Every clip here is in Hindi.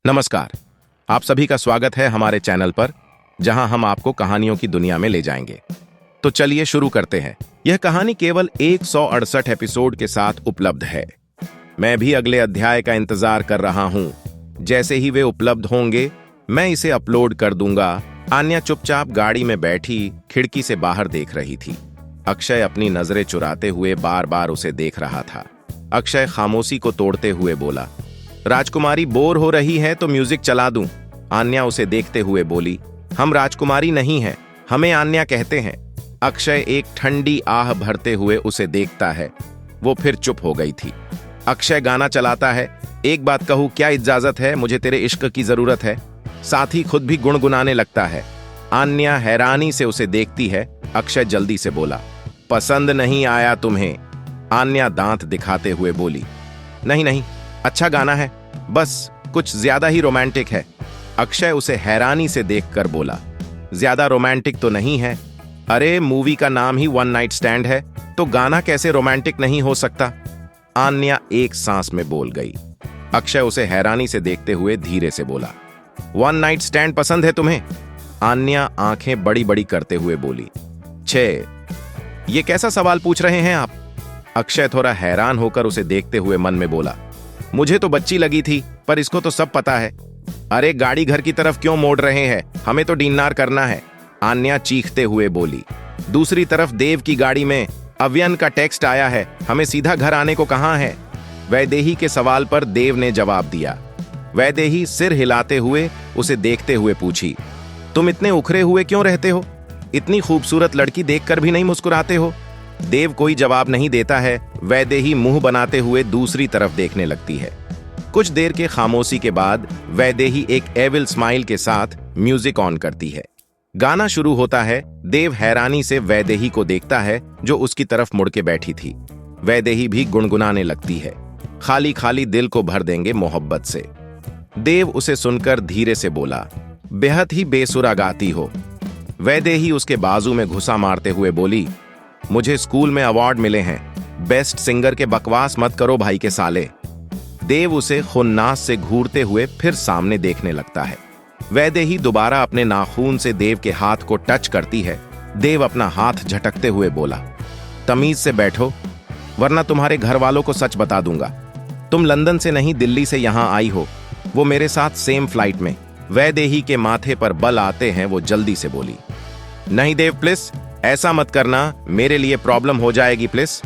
नमस्कार। आप सभी का स्वागत है हमारे चैनल पर, जहां हम आपको कहानियों की दुनिया में ले जाएंगे। तो चलिए शुरू करते हैं। यह कहानी केवल 168 एपिसोड के साथ उपलब्ध है। मैं भी अगले अध्याय का इंतजार कर रहा हूं। जैसे ही वे उपलब्ध होंगे मैं इसे अपलोड कर दूंगा। आन्या चुपचाप गाड़ी में बैठी खिड़की से बाहर देख रही थी। अक्षय अपनी नजरें चुराते हुए बार बार उसे देख रहा था। अक्षय खामोशी को तोड़ते हुए बोला, राजकुमारी बोर हो रही है तो म्यूजिक चला दूं। आन्या उसे देखते हुए बोली, हम राजकुमारी नहीं हैं, हमें आन्या कहते हैं। अक्षय एक ठंडी आह भरते हुए उसे देखता है। वो फिर चुप हो गई थी। अक्षय गाना चलाता है, एक बात कहूं, क्या इजाजत है, मुझे तेरे इश्क की जरूरत है। साथ ही खुद भी गुनगुनाने लगता है। आन्या हैरानी से उसे देखती है। अक्षय जल्दी से बोला, पसंद नहीं आया तुम्हें? आन्या दांत दिखाते हुए बोली, नहीं नहीं, अच्छा गाना है, बस कुछ ज्यादा ही रोमांटिक है। अक्षय उसे हैरानी से देखकर बोला, ज्यादा रोमांटिक तो नहीं है। अरे मूवी का नाम ही वन नाइट स्टैंड है, तो गाना कैसे रोमांटिक नहीं हो सकता? आन्या एक सांस में बोल गई। अक्षय उसे हैरानी से देखते हुए धीरे से बोला, वन नाइट स्टैंड पसंद है तुम्हें? आन्या आंखें बड़ी बड़ी करते हुए बोली, छे, ये कैसा सवाल पूछ रहे हैं आप? अक्षय थोड़ा हैरान होकर उसे देखते हुए मन में बोला, मुझे तो बच्ची लगी थी, पर इसको तो सब पता है। अरे गाड़ी घर की तरफ क्यों मोड़ रहे हैं, हमें तो डिनर करना है। आन्या चीखते हुए बोली। दूसरी तरफ देव की गाड़ी में अव्यन का टेक्स्ट आया है, हमें सीधा घर आने को कहाँ है? वैदेही के सवाल पर देव ने जवाब दिया। वैदेही सिर हिलाते हुए उसे देखते हुए पूछी, तुम इतने उखरे हुए क्यों रहते हो? इतनी खूबसूरत लड़की देखकर भी नहीं मुस्कुराते हो? देव कोई जवाब नहीं देता है। वैदेही मुंह बनाते हुए दूसरी तरफ देखने लगती है। कुछ देर के खामोशी के बाद वैदेही एक एविल स्माइल के साथ म्यूजिक ऑन करती है। गाना शुरू होता है। देव हैरानी से वैदेही को देखता है, जो उसकी तरफ मुड़ के बैठी थी। वैदेही भी गुनगुनाने लगती है, खाली खाली दिल को भर देंगे मोहब्बत से। देव उसे सुनकर धीरे से बोला, बेहद ही बेसुरा गाती हो। वैदेही उसके बाजू में घुसा मारते हुए बोली, मुझे स्कूल में अवार्ड मिले हैं, बेस्ट सिंगर के बकवास मत करो भाई के साले। देव उसे खुन्नास से घूरते हुए फिर सामने देखने लगता है। वैदेही दोबारा अपने नाखून से देव के हाथ को टच करती है। देव अपना हाथ झटकते हुए बोला, तमीज से बैठो, वरना तुम्हारे घर वालों को सच बता दूंगा। तुम लंदन से नहीं, दिल्ली से यहां आई हो, वो मेरे साथ सेम फ्लाइट में। वैदेही के माथे पर बल आते हैं। वो जल्दी से बोली, नहीं देव प्लीज, ऐसा मत करना, मेरे लिए प्रॉब्लम हो जाएगी प्लीज।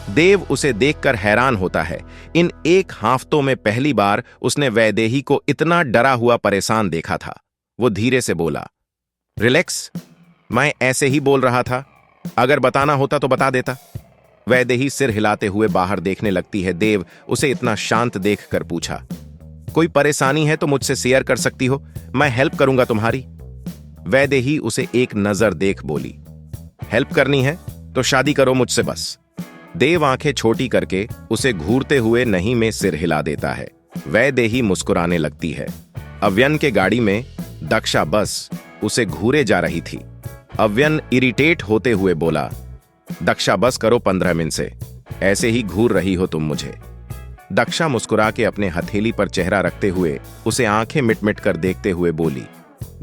देव उसे देखकर हैरान होता है। इन 1 हफ्तों में पहली बार उसने वैदेही को इतना डरा हुआ परेशान देखा था। वो धीरे से बोला, रिलैक्स, मैं ऐसे ही बोल रहा था, अगर बताना होता तो बता देता। वैदेही सिर हिलाते हुए बाहर देखने लगती है। देव उसे इतना शांत देखकर पूछा, कोई परेशानी है तो मुझसे शेयर कर सकती हो, मैं हेल्प करूंगा तुम्हारी। वैदेही उसे एक नजर देख बोली, हेल्प करनी है तो शादी करो मुझसे बस। देव आंखें छोटी करके उसे घूरते हुए नहीं में सिर हिला देता है। वैदेही मुस्कुराने लगती है। अव्यन के गाड़ी में दक्षा बस उसे घूरे जा रही थी। अव्यन इरिटेट होते हुए बोला, दक्षा बस करो 15 मिनट से, ऐसे ही घूर रही हो तुम मुझे। दक्षा मुस्कुरा के अपने हथेली पर चेहरा रखते हुए उसे आंखें मिट मिट कर देखते हुए बोली,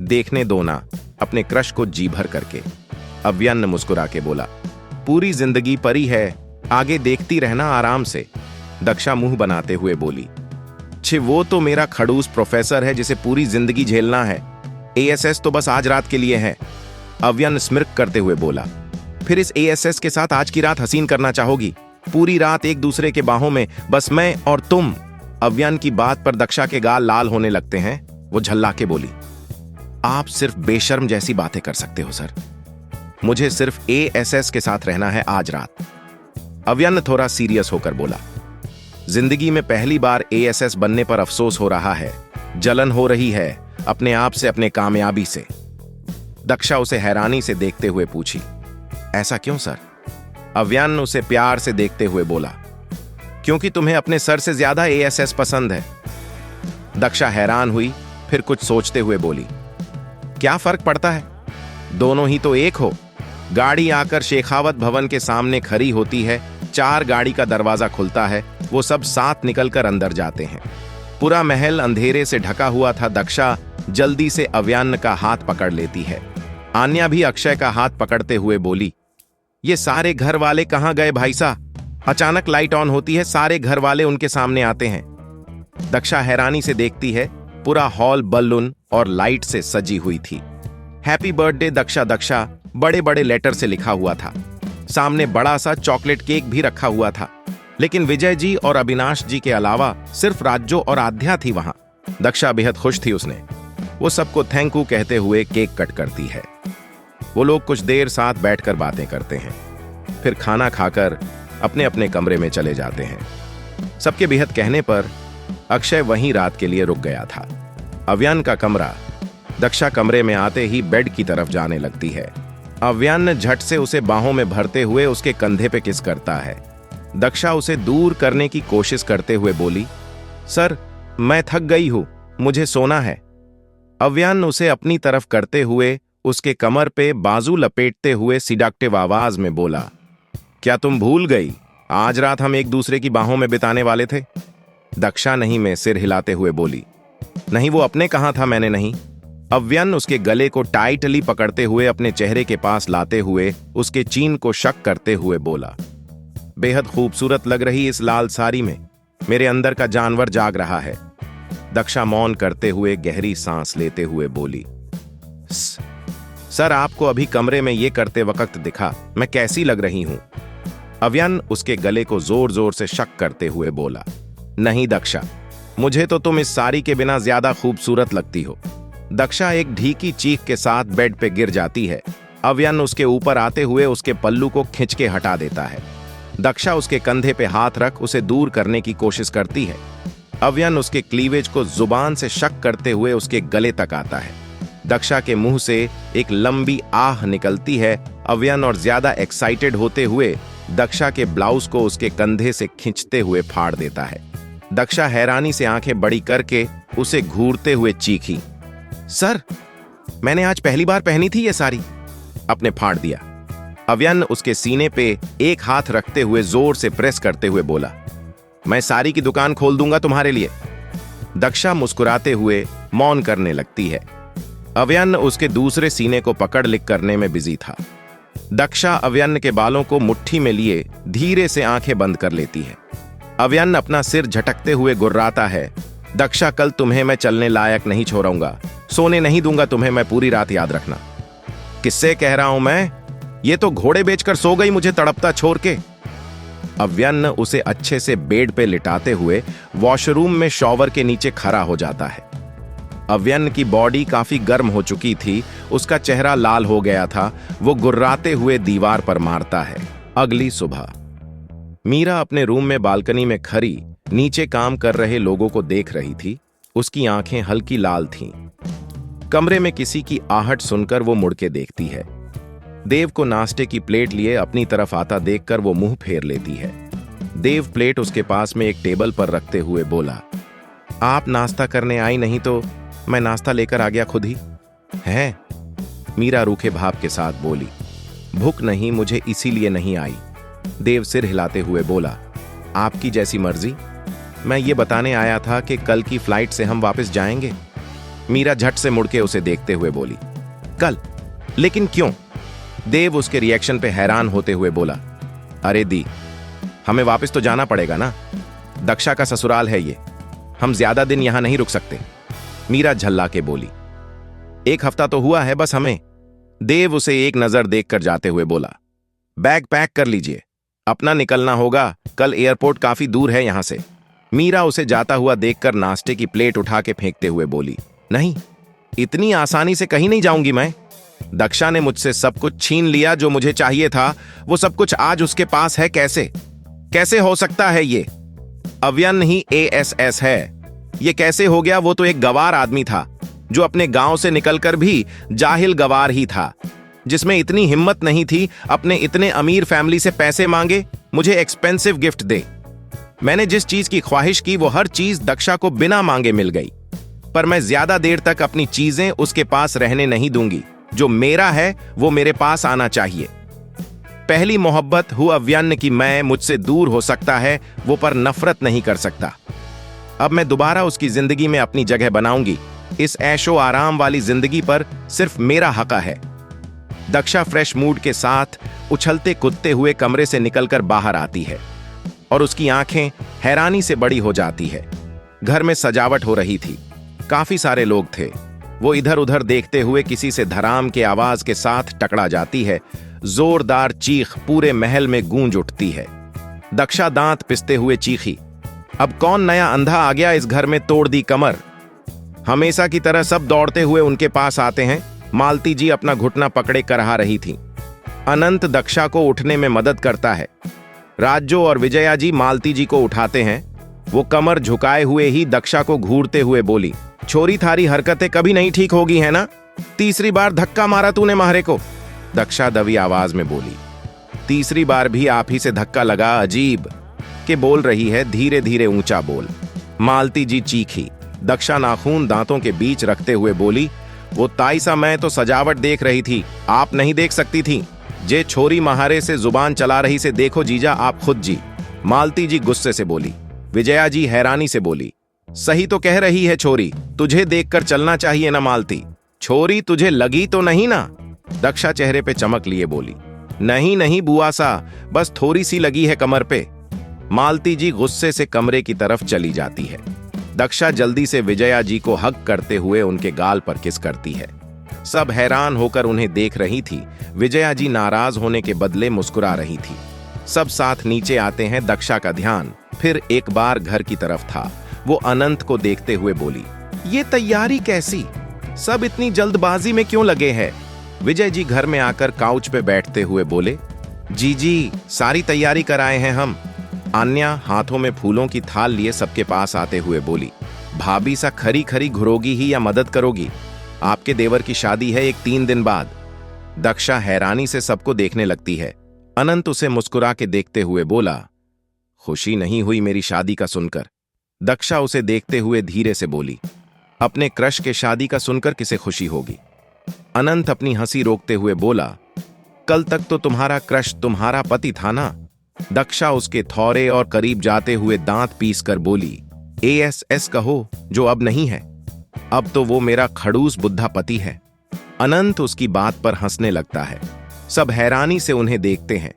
देखने दो ना अपने क्रश को जी भर करके। अव्यन ने मुस्कुरा के बोला, पूरी जिंदगी परी है, आगे देखती रहना आराम से। दक्षा मुंह बनाते हुए बोली, छे वो तो मेरा खड़ूस प्रोफेसर है जिसे पूरी जिंदगी झेलना है, एएसएस तो बस आज रात के लिए है। अव्यन स्मिर्क करते हुए बोला, फिर इस एएसएस के साथ आज की रात हसीन करना चाहोगी? पूरी रात एक दूसरे के बाहों में, बस मैं और तुम। अव्यन की बात पर दक्षा के गाल लाल होने लगते हैं। वो झल्ला के बोली, आप सिर्फ बेशर्म जैसी बातें कर सकते हो सर, मुझे सिर्फ एएसएस के साथ रहना है आज रात। अव्यन थोड़ा सीरियस होकर बोला, जिंदगी में पहली बार एएसएस बनने पर अफसोस हो रहा है, जलन हो रही है अपने आप से, अपने कामयाबी से। दक्षा उसे हैरानी से देखते हुए पूछी, ऐसा क्यों सर? अव्यन उसे प्यार से देखते हुए बोला, क्योंकि तुम्हें अपने सर से ज्यादा एएसएस पसंद है। दक्षा हैरान हुई, फिर कुछ सोचते हुए बोली, क्या फर्क पड़ता है, दोनों ही तो एक हो। गाड़ी आकर शेखावत भवन के सामने खड़ी होती है। 4 गाड़ी का दरवाजा खुलता है। वो सब साथ निकलकर अंदर जाते हैं। पूरा महल अंधेरे से ढका हुआ था। दक्षा जल्दी से अव्यान्न का हाथ पकड़ लेती है। आन्या भी अक्षय का हाथ पकड़ते हुए बोली, ये सारे घर वाले कहां गए भाई साहब? अचानक लाइट ऑन होती है, सारे घर वाले उनके सामने आते हैं। दक्षा हैरानी से देखती है, पूरा हॉल बलून और लाइट से सजी हुई थी। हैप्पी बर्थडे दक्षा दक्षा बड़े बड़े लेटर से लिखा हुआ था। सामने बड़ा सा चॉकलेट केक भी रखा हुआ था, लेकिन विजय जी और अविनाश जी के अलावा सिर्फ राजू और आध्या थी वहां। दक्षा बेहद खुश थी। उसने वो सबको थैंक यू कहते हुए केक कट करती है। वो लोग कुछ देर साथ बैठकर बातें करते हैं, फिर खाना खाकर अपने अपने कमरे में चले जाते हैं। सबके बेहद कहने पर अक्षय वहीं रात के लिए रुक गया था। अव्यान्न का कमरा। दक्षा कमरे में आते ही बेड की तरफ जाने लगती है। अव्यान्न झट से उसे बाहों में भरते हुए उसके कंधे पे किस करता है। दक्षा उसे दूर करने की कोशिश करते हुए बोली, सर मैं थक गई हूं, मुझे सोना है। अव्यान्न उसे अपनी तरफ करते हुए उसके कमर पे बाजू लपेटते हुए सिडक्टिव आवाज में बोला, क्या तुम भूल गई आज रात हम एक दूसरे की बाहों में बिताने वाले थे? दक्षा नहीं में सिर हिलाते हुए बोली, नहीं वो अपने कहा था, मैंने नहीं। अव्यान्न उसके गले को टाइटली पकड़ते हुए अपने चेहरे के पास लाते हुए उसके चीन को शक करते हुए बोला, बेहद खूबसूरत लग रही इस लाल साड़ी में, मेरे अंदर का जानवर जाग रहा है। दक्षा मौन करते हुए गहरी सांस लेते हुए बोली, सर आपको अभी कमरे में ये करते वक्त दिखा मैं कैसी लग रही हूं? अव्यान्न उसके गले को जोर जोर से शक करते हुए बोला, नहीं दक्षा, मुझे तो तुम इस साड़ी के बिना ज्यादा खूबसूरत लगती हो। दक्षा एक ढीकी चीख के साथ बेड पे गिर जाती है। अव्यान्न उसके ऊपर आते हुए उसके पल्लू को खींच के हटा देता है। दक्षा उसके कंधे पे हाथ रख उसे दूर करने की कोशिश करती है। अव्यान्न उसके क्लीवेज को जुबान से शक करते हुए उसके गले तक आता है। दक्षा के मुंह से एक लंबी आह निकलती है। अव्यान्न और ज्यादा एक्साइटेड होते हुए दक्षा के ब्लाउज को उसके कंधे से खींचते हुए फाड़ देता है। दक्षा हैरानी से आंखें बड़ी करके उसे घूरते हुए चीखी, सर मैंने आज पहली बार पहनी थी ये साड़ी। अपने फाड़ दिया। अव्यान्न उसके सीने पे एक हाथ रखते हुए जोर से प्रेस करते हुए बोला, मैं साड़ी की दुकान खोल दूंगा तुम्हारे लिए। दक्षा मुस्कुराते हुए मौन करने लगती है। अव्यान्न उसके दूसरे सीने को पकड़ लिख करने में बिजी था। दक्षा अव्यान्न के बालों को मुट्ठी में लिए धीरे से आंखें बंद कर लेती है। अव्यान्न अपना सिर झटकते हुए गुर्राता है, दक्षा कल तुम्हें मैं चलने लायक नहीं छोड़ूंगा, सोने नहीं दूंगा तुम्हें मैं पूरी रात, याद रखना। किससे कह रहा हूं मैं? ये तो घोड़े बेचकर सो गई मुझे तड़पता छोड़ के। अव्यान्न उसे अच्छे से बेड पे लिटाते हुए वॉशरूम में शॉवर के नीचे खड़ा हो जाता है। अव्यान्न की बॉडी काफी गर्म हो चुकी थी, उसका चेहरा लाल हो गया था। वो गुर्राते हुए दीवार पर मारता है। अगली सुबह मीरा अपने रूम में बालकनी में खड़ी नीचे काम कर रहे लोगों को देख रही थी। उसकी आंखें हल्की लाल थीं। कमरे में किसी की आहट सुनकर वो मुड़ के देखती है। देव को नाश्ते की प्लेट लिए अपनी तरफ आता देखकर वो मुंह फेर लेती है। देव प्लेट उसके पास में एक टेबल पर रखते हुए बोला, आप नाश्ता करने आई नहीं तो मैं नाश्ता लेकर आ गया खुद ही। हैं? मीरा रूखे भाव के साथ बोली, भूख नहीं मुझे इसीलिए नहीं आई। देव सिर हिलाते हुए बोला, आपकी जैसी मर्जी, मैं ये बताने आया था कि कल की फ्लाइट से हम वापस जाएंगे। मीरा झट से मुड़के उसे देखते हुए बोली, कल? लेकिन क्यों? देव उसके रिएक्शन पे हैरान होते हुए बोला, अरे दी, हमें वापस तो जाना पड़ेगा ना, दक्षा का ससुराल है ये, हम ज्यादा दिन यहां नहीं रुक सकते। मीरा झल्ला के बोली, एक हफ्ता तो हुआ है बस हमें। देव उसे एक नजर देखकर जाते हुए बोला, बैग पैक कर लीजिए, अपना निकलना होगा, कल एयरपोर्ट काफी दूर है यहां से। मीरा उसे जाता हुआ देखकर नाश्ते की प्लेट उठा के फेंकते हुए बोली, नहीं, इतनी आसानी से कहीं नहीं जाऊंगी मैं। दक्षा ने मुझसे सब कुछ छीन लिया जो मुझे चाहिए था, वो सब कुछ आज उसके पास है। कैसे हो सकता है ये? अव्यान्न ही ASS है, ये कैसे हो गया? वो तो एक गवार आदमी था जो अपने गांव से निकलकर भी जाहिल गवार ही था, जिसमें इतनी हिम्मत नहीं थी अपने इतने अमीर फैमिली से पैसे मांगे मुझे एक्सपेंसिव गिफ्ट दे। मैंने जिस चीज की ख्वाहिश की वो हर चीज दक्षा को बिना मांगे मिल गई, पर मैं ज्यादा देर तक अपनी चीजें उसके पास रहने नहीं दूंगी। जो मेरा है वो मेरे पास आना चाहिए। पहली मोहब्बत हूं अव्यान्न की, मैं मुझसे दूर हो सकता है वो, पर नफरत नहीं कर सकता। अब मैं दोबारा उसकी जिंदगी में अपनी जगह बनाऊंगी। इस ऐशो आराम वाली जिंदगी पर सिर्फ मेरा हक है। दक्षा फ्रेश मूड के साथ उछलते कूदते हुए कमरे से निकलकर बाहर आती है और उसकी आंखें हैरानी से बड़ी हो जाती है। घर में सजावट हो रही थी, काफी सारे लोग थे। वो इधर उधर देखते हुए किसी से धड़ाम के आवाज के साथ टकरा जाती है। जोरदार चीख पूरे महल में गूंज उठती है। दक्षा दांत पिसते हुए चीखी, अब कौन नया अंधा आ गया इस घर में, तोड़ दी कमर। हमेशा की तरह सब दौड़ते हुए उनके पास आते हैं। मालती जी अपना घुटना पकड़े करहा रही थी। अनंत दक्षा को उठने में मदद करता है। राज्यो और विजया जी मालती जी को उठाते हैं। वो कमर झुकाए हुए ही दक्षा को घूरते हुए बोली, छोरी थारी हरकतें कभी नहीं ठीक होगी है ना? तीसरी बार धक्का मारा तूने मारे को। दक्षा दबी आवाज में बोली, तीसरी बार भी आप ही से धक्का लगा, अजीब के बोल रही है, धीरे धीरे ऊंचा बोल। मालती जी चीखी। दक्षा नाखून दांतों के बीच रखते हुए बोली, वो ताईसा मैं तो सजावट देख रही थी, आप नहीं देख सकती थी। जे छोरी महारे से जुबान चला रही से देखो जीजा आप खुद जी। मालती जी गुस्से से बोली। विजया जी हैरानी से बोली, सही तो कह रही है छोरी, तुझे देखकर चलना चाहिए ना मालती। छोरी तुझे लगी तो नहीं ना? दक्षा चेहरे पे चमक लिए बोली, नहीं नहीं बुआ सा, बस थोड़ी सी लगी है कमर पे। मालती जी गुस्से से कमरे की तरफ चली जाती है। दक्षा जल्दी से विजया जी को हग करते हुए उनके गाल पर किस करती है। सब हैरान होकर उन्हें देख रही थी। विजया जी नाराज होने के बदले मुस्कुरा रही थी। सब साथ नीचे आते हैं। दक्षा का ध्यान फिर एक बार घर की तरफ था। वो अनंत को देखते हुए बोली, ये तैयारी कैसी? सब इतनी जल्दबाजी में क्यों लगे हैं? विजय जी घर में आकर काउच पे बैठते हुए बोले, जी सारी तैयारी कराए हैं हम। आन्या हाथों में फूलों की थाल लिए सबके पास आते हुए बोली, भाभी सा खरी खरी घुरोगी ही या मदद करोगी? आपके देवर की शादी है 3 दिन बाद। दक्षा हैरानी से सबको देखने लगती है। अनंत उसे मुस्कुरा के देखते हुए बोला, खुशी नहीं हुई मेरी शादी का सुनकर? दक्षा उसे देखते हुए धीरे से बोली, अपने क्रश के शादी का सुनकर किसे खुशी होगी? अनंत अपनी हंसी रोकते हुए बोला, कल तक तो तुम्हारा क्रश तुम्हारा पति था ना? दक्षा उसके थौरे और करीब जाते हुए दांत पीस कर बोली, ASS कहो जो अब नहीं है, अब तो वो मेरा खड़ूस बुद्धा पति है। अनंत उसकी बात पर हंसने लगता है। सब हैरानी से उन्हें देखते हैं,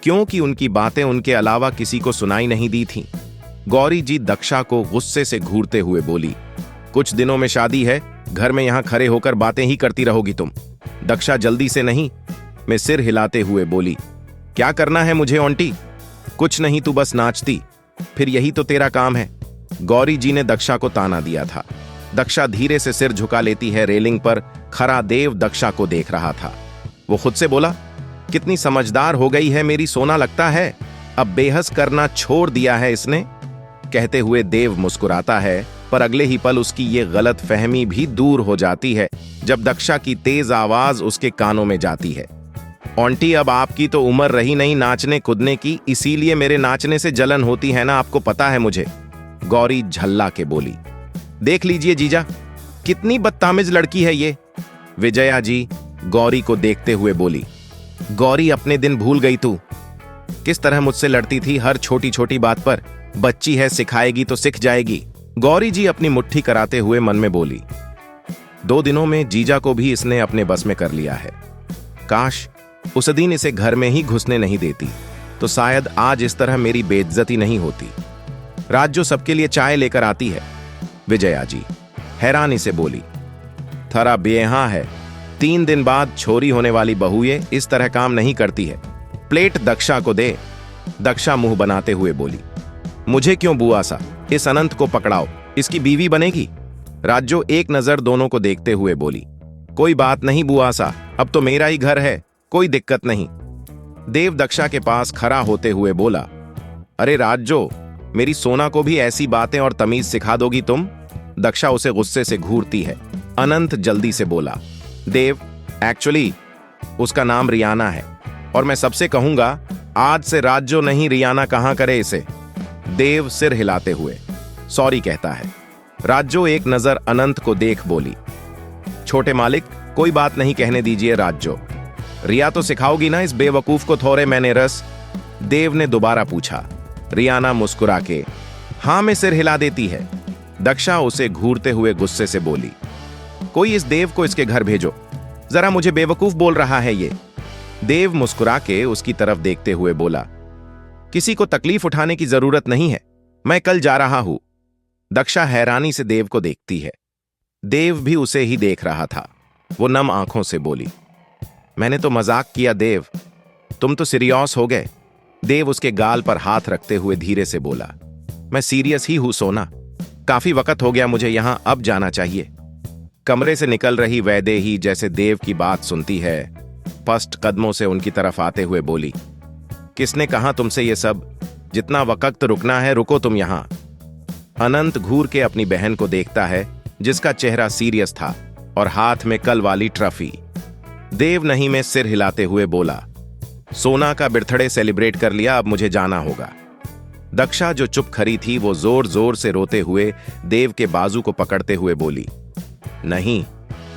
क्योंकि उनकी बातें उनके अलावा किसी को सुनाई नहीं दी थीं। गौरी जी दक्षा को गुस्से से घूरते हुए बोली, कुछ दिनों में शादी है, घर में यहां खड़े होकर बातें ही करती रहोगी तुम। दक्षा जल्दी से नहीं में सिर हिलाते हुए बोली, क्या करना है मुझे आंटी? कुछ नहीं, तू बस नाचती, फिर यही तो तेरा काम है। गौरी जी ने दक्षा को ताना दिया था। दक्षा धीरे से सिर झुका लेती है। रेलिंग पर खरा देव दक्षा को देख रहा था। वो खुद से बोला, कितनी समझदार हो गई है मेरी सोना, लगता है अब बेहस करना छोड़ दिया है इसने। कहते हुए देव मुस्कुराता है, पर अगले ही पल उसकी ये गलत फहमी भी दूर हो जाती है जब दक्षा की तेज आवाज उसके कानों में जाती है, आंटी अब आपकी तो उम्र रही नहीं नाचने कूदने की, इसीलिए मेरे नाचने से जलन होती है ना, आपको पता है मुझे। गौरी झल्ला के बोली, देख लीजिए जीजा, कितनी बदतमीज लड़की है ये। विजया जी गौरी को देखते हुए बोली, गौरी अपने दिन भूल गई तू? किस तरह मुझसे लड़ती थी हर छोटी छोटी बात पर। बच्ची है, सिखाएगी तो सिख जाएगी। गौरी जी अपनी मुट्ठी कराते हुए मन में बोली, 2 दिनों में जीजा को भी इसने अपने बस में कर लिया है। काश उस दिन इसे घर में ही घुसने नहीं देती, तो शायद आज इस तरह मेरी बेइज्जती नहीं होती। रात जो सबके लिए चाय लेकर आती है। विजया जी हैरानी से बोली, थरा बेहा है, 3 दिन बाद छोरी होने वाली बहू ये इस तरह काम नहीं करती है। प्लेट दक्षा को दे। दक्षा मुंह बनाते हुए बोली, मुझे क्यों बुआ सा, इस अनंत को पकड़ाओ, इसकी बीवी बनेगी। राज्यो एक नजर दोनों को देखते हुए बोली, कोई बात नहीं बुआ सा, अब तो मेरा ही घर है, कोई दिक्कत नहीं। देव दक्षा के पास खड़ा होते हुए बोला, अरे राज्यो, मेरी सोना को भी ऐसी बातें और तमीज सिखा दोगी तुम? दक्षा उसे गुस्से से घूरती है। अनंत जल्दी से बोला, देव एक्चुअली उसका नाम रियाना है, और मैं सबसे कहूंगा आज से राज्यो नहीं रियाना कहां करे इसे। देव सिर हिलाते हुए सॉरी कहता है। राज्यो एक नजर अनंत को देख बोली, छोटे मालिक कोई बात नहीं कहने दीजिए राज्यो, रिया तो सिखाओगी ना इस बेवकूफ को थोड़े मैंने रस? देव ने दोबारा पूछा। रियाना मुस्कुरा के हाँ में सिर हिला देती है। दक्षा उसे घूरते हुए गुस्से से बोली, कोई इस देव को इसके घर भेजो, जरा मुझे बेवकूफ बोल रहा है ये। देव मुस्कुरा के उसकी तरफ देखते हुए बोला, किसी को तकलीफ उठाने की जरूरत नहीं है, मैं कल जा रहा हूं। दक्षा हैरानी से देव को देखती है। देव भी उसे ही देख रहा था। वो नम आंखों से बोली, मैंने तो मजाक किया देव, तुम तो सीरियस हो गए। देव उसके गाल पर हाथ रखते हुए धीरे से बोला, मैं सीरियस ही हूं सोना, काफी वक्त हो गया मुझे यहां, अब जाना चाहिए। कमरे से निकल रही वैदेही जैसे देव की बात सुनती है, फर्स्ट कदमों से उनकी तरफ आते हुए बोली, किसने कहा तुमसे ये सब? जितना वक्त रुकना है रुको तुम यहां। अनंत घूर के अपनी बहन को देखता है जिसका चेहरा सीरियस था और हाथ में कल वाली ट्रॉफी। देव नहीं में सिर हिलाते हुए बोला, सोना का बर्थडे सेलिब्रेट कर लिया, अब मुझे जाना होगा। दक्षा जो चुप खड़ी थी वो जोर जोर से रोते हुए देव के बाजू को पकड़ते हुए बोली, नहीं,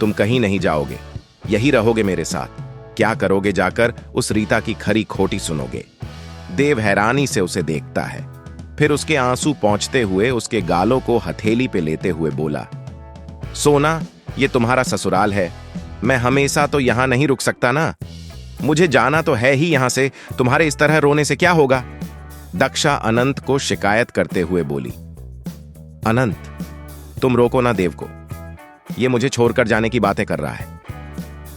तुम कहीं नहीं जाओगे, यही रहोगे मेरे साथ। क्या करोगे जाकर? उस रीता की खरी खोटी सुनोगे। देव हैरानी से उसे देखता है, फिर उसके आंसू पहुंचते हुए उसके गालों को हथेली पे लेते हुए बोला, सोना, ये तुम्हारा ससुराल है, मैं हमेशा तो यहां नहीं रुक सकता ना, मुझे जाना तो है ही यहां से, तुम्हारे इस तरह रोने से क्या होगा? दक्षा अनंत को शिकायत करते हुए बोली, अनंत, तुम रोको ना देव को, ये मुझे छोड़कर जाने की बातें कर रहा है।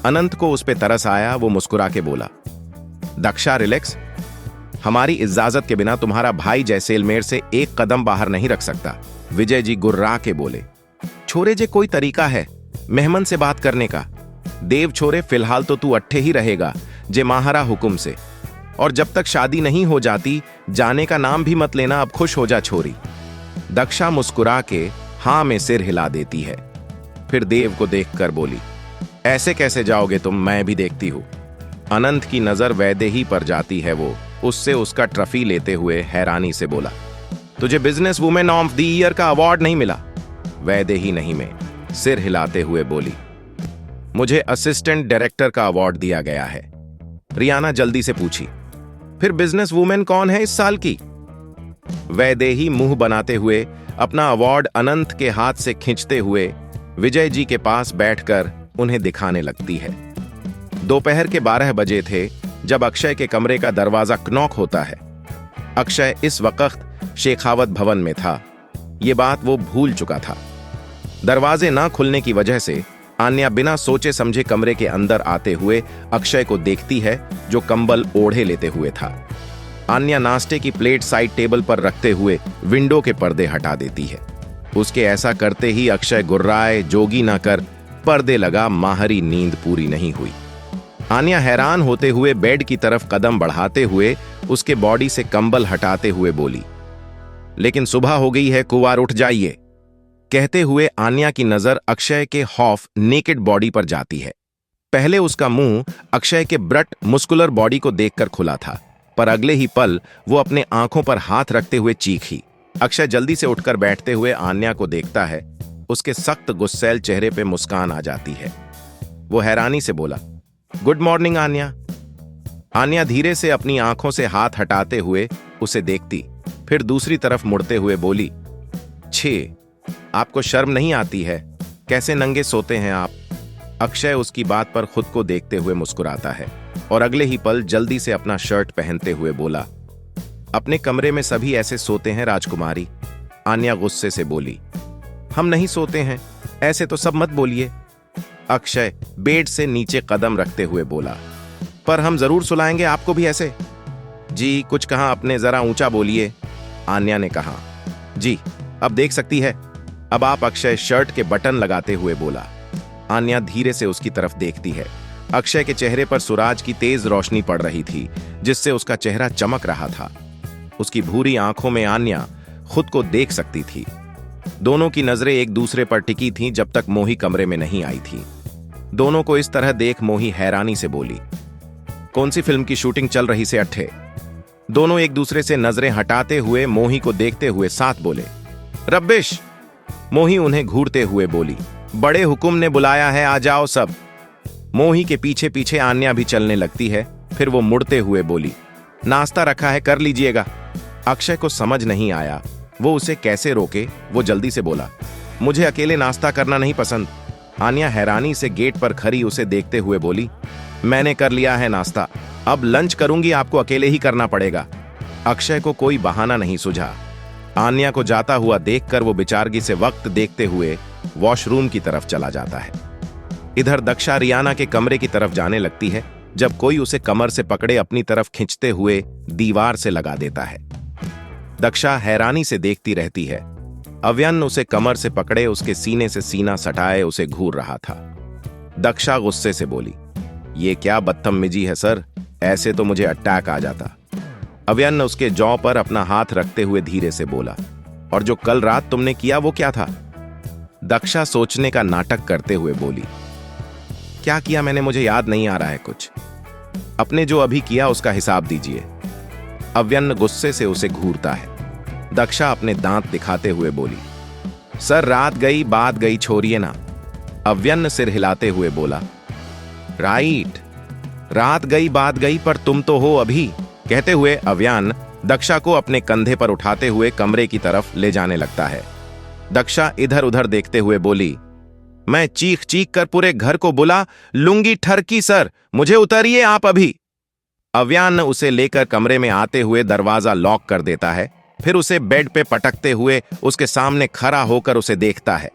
अनंत को उस पे तरस आया, वो मुस्कुरा के बोला, दक्षा रिलैक्स, हमारी इजाजत के बिना तुम्हारा भाई जैसलमेर से एक कदम बाहर नहीं रख सकता। विजय जी गुर्रा के बोले, छोरे जे कोई तरीका है मेहमान से बात करने का? देव छोरे, फिलहाल तो तू अट्ठे ही रहेगा जे माहरा हुकुम से, और जब तक शादी नहीं हो जाती जाने का नाम भी मत लेना, अब खुश हो जा छोरी। दक्षा मुस्कुरा के हां में सिर हिला देती है, फिर देव को देखकर बोली, ऐसे कैसे जाओगे तुम, मैं भी देखती हूं। अनंत की नजर वैदेही पर जाती है, वो उससे उसका ट्रॉफी लेते हुए हैरानी से बोला, तुझे business women of the year का अवार्ड नहीं मिला? वैदेही नहीं में सिर हिलाते हुए बोली, मुझे असिस्टेंट डायरेक्टर का अवार्ड दिया गया है। रियाना जल्दी से पूछी, फिर बिजनेस वुमेन कौन है इस साल की? वैदेही मुंह बनाते हुए अपना अवार्ड अनंत के हाथ से खींचते हुए विजय जी के पास बैठकर उन्हें दिखाने लगती है। दोपहर के 12 बजे थे जब अक्षय के कमरे का दरवाजा नॉक होता है। अक्षय इस वक्त शेखावत भवन में था, ये बात वो भूल चुका था। दरवाजे ना खुलने की वजह से आन्या बिना सोचे समझे कमरे के अंदर आते हुए अक्षय को देखती है, जो कंबल ओढ़े लेते हुए था। आन्या नाश्ते की प्लेट साइड टेबल पर रखते हुए विंडो के पर्दे हटा देती है। उसके ऐसा करते ही अक्षय गुर्राए जोगी ना कर पर्दे लगा, माहरी नींद पूरी नहीं हुई। आन्या हैरान होते हुए बेड की तरफ कदम बढ़ाते हुए उसके बॉडी से कंबल हटाते हुए बोली, लेकिन सुबह हो गई है कुंवार, उठ जाइए। कहते हुए आन्या की नजर अक्षय के हॉफ नेकेड बॉडी पर जाती है। पहले उसका मुंह अक्षय के ब्रट मुस्कुलर बॉडी को देखकर खुला था, पर अगले ही पल वो अपने आंखों पर हाथ रखते हुए चीखी। अक्षय जल्दी से उठकर बैठते हुए आन्या को देखता है, उसके सख्त गुस्सैल चेहरे पे मुस्कान आ जाती है। वो हैरानी से बोला, गुड मॉर्निंग आन्या। आन्या धीरे से अपनी आंखों से हाथ हटाते हुए उसे देखती, फिर दूसरी तरफ मुड़ते हुए बोली, छे, आपको शर्म नहीं आती है? कैसे नंगे सोते हैं आप? अक्षय उसकी बात पर खुद को देखते हुए मुस्कुराता है और अगले ही पल जल्दी से अपना शर्ट पहनते हुए बोला, अपने कमरे में सभी ऐसे सोते हैं राजकुमारी। आन्या गुस्से से बोली, हम नहीं सोते हैं, ऐसे तो सब मत बोलिए। अक्षय बेड से नीचे कदम रखते हुए बोला, पर हम जरूर सुलाएंगे आपको भी ऐसे। जी, कुछ कहा अपने, जरा ऊंचा बोलिए। आन्या ने कहा, जी अब देख सकती है। अब आप। अक्षय शर्ट के बटन लगाते हुए बोला। आन्या धीरे से उसकी तरफ देखती है। अक्षय के चेहरे पर सूरज की तेज रोशनी पड़ रही थी, जिससे उसका चेहरा चमक रहा था। उसकी भूरी आंखों में आन्या खुद को देख सकती थी। दोनों की नजरें एक दूसरे पर टिकी थीं जब तक मोही कमरे में नहीं आई थी। दोनों को इस तरह देख मोही हैरानी से बोली, कौन सी फिल्म की शूटिंग चल रही से अट्ठे? दोनों एक दूसरे से नजरें हटाते हुए मोही को देखते हुए साथ बोले, रब्बिश। मोही उन्हें घूरते हुए बोली, बड़े हुकुम ने बुलाया है, आ जाओ सब। मोही के पीछे पीछे आन्या भी चलने लगती है, फिर वो मुड़ते हुए बोली, नाश्ता रखा है, कर लीजिएगा। अक्षय को समझ नहीं आया वो उसे कैसे रोके, वो जल्दी से बोला, मुझे अकेले नाश्ता करना नहीं पसंद। आन्या हैरानी से गेट पर खड़ी उसे देखते हुए बोली, मैंने कर लिया है नाश्ता, अब लंच करूंगी, आपको अकेले ही करना पड़ेगा। अक्षय को कोई बहाना नहीं सूझा। आन्या को जाता हुआ देखकर वो बेचारगी से वक्त देखते हुए वॉशरूम की तरफ चला जाता है। इधर दक्षा रियाना के कमरे की तरफ जाने लगती है जब कोई उसे कमर से पकड़े अपनी तरफ खींचते हुए दीवार से लगा देता है। दक्षा हैरानी से देखती रहती है। अव्यन उसे कमर से पकड़े उसके सीने से सीना सटाए उसे घूर रहा था। दक्षा गुस्से से बोली, ये क्या बदतमीजी है सर, ऐसे तो मुझे अटैक आ जाता। अव्यन उसके जौ पर अपना हाथ रखते हुए धीरे से बोला, और जो कल रात तुमने किया वो क्या था? दक्षा सोचने का नाटक करते हुए बोली, क्या किया मैंने, मुझे याद नहीं आ रहा है कुछ। अपने जो अभी किया उसका हिसाब दीजिए। अव्यन गुस्से से उसे घूरता है। दक्षा अपने दांत दिखाते हुए बोली, सर रात गई बात गई, छोड़िए ना। अव्यन सिर हिलाते हुए बोला, राइट, रात गई बात गई, पर तुम तो हो अभी। कहते हुए अव्यन दक्षा को अपने कंधे पर उठाते हुए कमरे की तरफ ले जाने लगता है। दक्षा इधर उधर देखते हुए बोली, मैं चीख चीख कर पूरे घर को बुला लूंगी ठरकी सर, मुझे उतारिए आप अभी। अव्यन उसे लेकर कमरे में आते हुए दरवाजा लॉक कर देता है, फिर उसे बेड पे पटकते हुए उसके सामने खड़ा होकर उसे देखता है।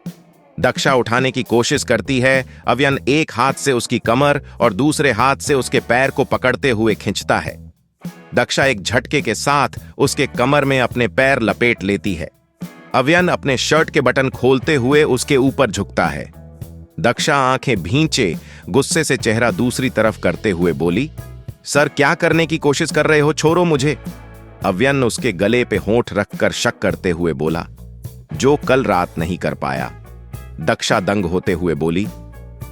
दक्षा उठाने की कोशिश करती है। अव्यन एक हाथ से उसकी कमर और दूसरे हाथ से उसके पैर को पकड़ते हुए खींचता है। दक्षा एक झटके के साथ उसके कमर में अपने पैर लपेट लेती है। अव्यन अपने शर्ट के बटन खोलते हुए उसके ऊपर झुकता है। दक्षा आंखें भींचे गुस्से से चेहरा दूसरी तरफ करते हुए बोली, सर क्या करने की कोशिश कर रहे हो, छोड़ो मुझे। अव्यन उसके गले पे होंठ रखकर शक करते हुए बोला, जो कल रात नहीं कर पाया। दक्षा दंग होते हुए बोली,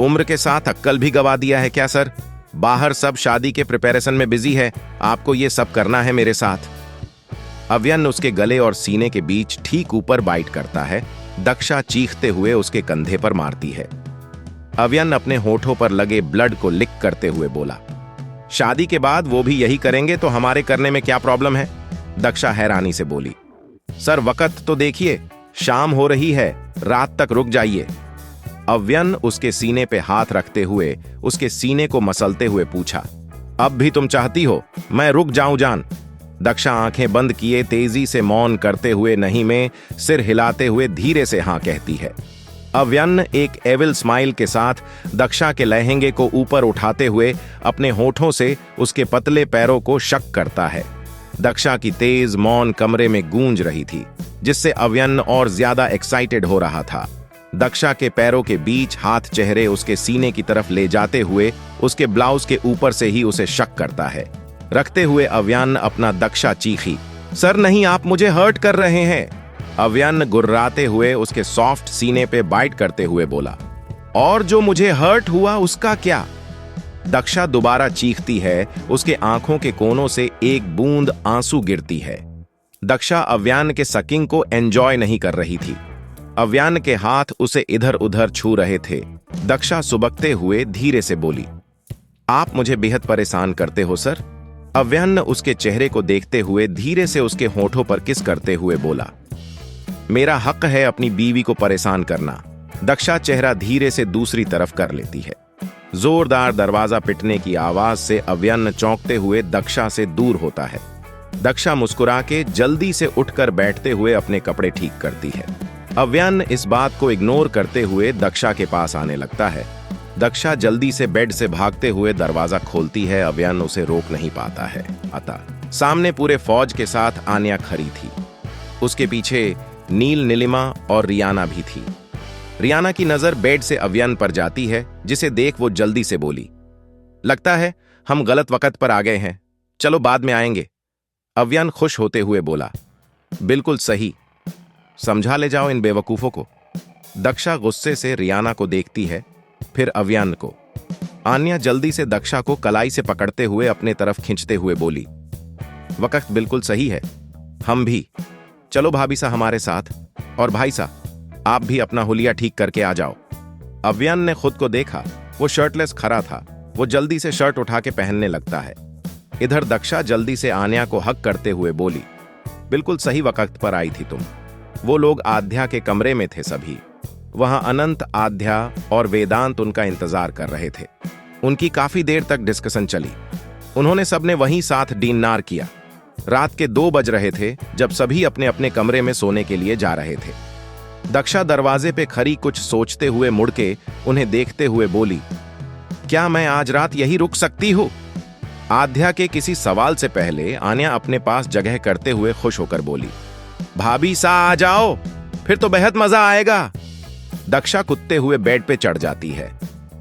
उम्र के साथ अक्ल भी गवा दिया है क्या सर? बाहर सब शादी के प्रिपरेशन में बिजी है, आपको ये सब करना है मेरे साथ? अव्यन उसके गले और सीने के बीच ठीक ऊपर बाइट करता है। दक्षा चीखते हुए उसके कंधे पर मारती है। अव्यन अपने होठों पर लगे ब्लड को लिक करते हुए बोला, शादी के बाद वो भी यही करेंगे तो हमारे करने में क्या प्रॉब्लम है? दक्षा हैरानी से बोली, सर वक्त तो देखिए, शाम हो रही है, रात तक रुक जाइए। अव्यन उसके सीने पे हाथ रखते हुए उसके सीने को मसलते हुए पूछा, अब भी तुम चाहती हो मैं रुक जाऊं जान? दक्षा आंखें बंद किए तेजी से मौन करते हुए नहीं में सिर हिलाते हुए धीरे से हां कहती है। अव्यन एक एविल स्माइल के साथ दक्षा के लहंगे को ऊपर उठाते हुए अपने होठों से उसके पतले पैरों को शक करता है। दक्षा की तेज मौन कमरे में गूंज रही थी, जिससे अव्यन और ज्यादा एक्साइटेड हो रहा था। दक्षा के पैरों के बीच हाथ चेहरे उसके सीने की तरफ ले जाते हुए उसके ब्लाउज के ऊपर से ही उसे शक करता है। रखते हुए अव्यन अपना दक्षा चीखी, सर नहीं, आप मुझे हर्ट कर रहे हैं। अव्यन गुर्राते हुए उसके सॉफ्ट सीने पे बाइट करते हुए बोला, और जो मुझे हर्ट हुआ उसका क्या? दक्षा दोबारा चीखती है। उसके आंखों के कोनों से एक बूंद आंसू गिरती है। दक्षा अव्यन के सकिंग को एंजॉय नहीं कर रही थी। अव्यन के हाथ उसे इधर उधर छू रहे थे। दक्षा सुबकते हुए धीरे से बोली, आप मुझे बेहद परेशान करते हो सर। अव्यन उसके चेहरे को देखते हुए धीरे से उसके होठों पर किस करते हुए बोला, मेरा हक है अपनी बीवी को परेशान करना। दक्षा चेहरा धीरे से दूसरी तरफ कर लेती है। जोरदार दरवाजा पिटने की आवाज से अव्यन चौंकते हुए दक्षा से दूर होता है। दक्षा मुस्कुरा के जल्दी से उठकर बैठते हुए अपने कपड़े ठीक करती है। अव्यन इस बात को इग्नोर करते हुए दक्षा के पास आने लगता है। दक्षा जल्दी से बेड से भागते हुए दरवाजा खोलती है। अव्यन उसे रोक नहीं पाता है। अतः सामने पूरे फौज के साथ आन्या खड़ी थी। उसके पीछे नील, नीलिमा और रियाना भी थी। रियाना की नजर बेड से अव्यन पर जाती है, जिसे देख वो जल्दी से बोली, लगता है हम गलत वक्त पर आ गए हैं, चलो बाद में आएंगे। अव्यन खुश होते हुए बोला, बिल्कुल सही, समझा ले जाओ इन बेवकूफों को। दक्षा गुस्से से रियाना को देखती है, फिर अव्यन को। आन्या जल्दी से दक्षा को कलाई से पकड़ते हुए अपने तरफ खींचते हुए बोली, वक्त बिल्कुल सही है, हम भी, चलो भाभी सा हमारे साथ, और भाई सा आप भी अपना हुलिया ठीक करके आ जाओ। अव्यन ने खुद को देखा, वो शर्टलेस खड़ा था। वो जल्दी से शर्ट उठा के पहनने लगता है। इधर दक्षा जल्दी से आन्या को हक करते हुए बोली, बिल्कुल सही वक्त पर आई थी तुम। वो लोग आध्या के कमरे में थे सभी। वहां अनंत, आध्या और वेदांत उनका इंतजार कर रहे थे। उनकी काफी देर तक डिस्कशन चली। उन्होंने सबने वहीं साथ डिनर किया। रात के 2 बज रहे थे जब सभी अपने अपने कमरे में सोने के लिए जा रहे थे। दक्षा दरवाजे पे खड़ी कुछ सोचते हुए मुड़ के उन्हें देखते हुए बोली, क्या मैं आज रात यही रुक सकती हूँ? आध्या के किसी सवाल से पहले आन्या अपने पास जगह करते हुए खुश होकर बोली, भाभी सा आ जाओ, फिर तो बेहद मजा आएगा। दक्षा कुत्ते हुए बेड पे चढ़ जाती है।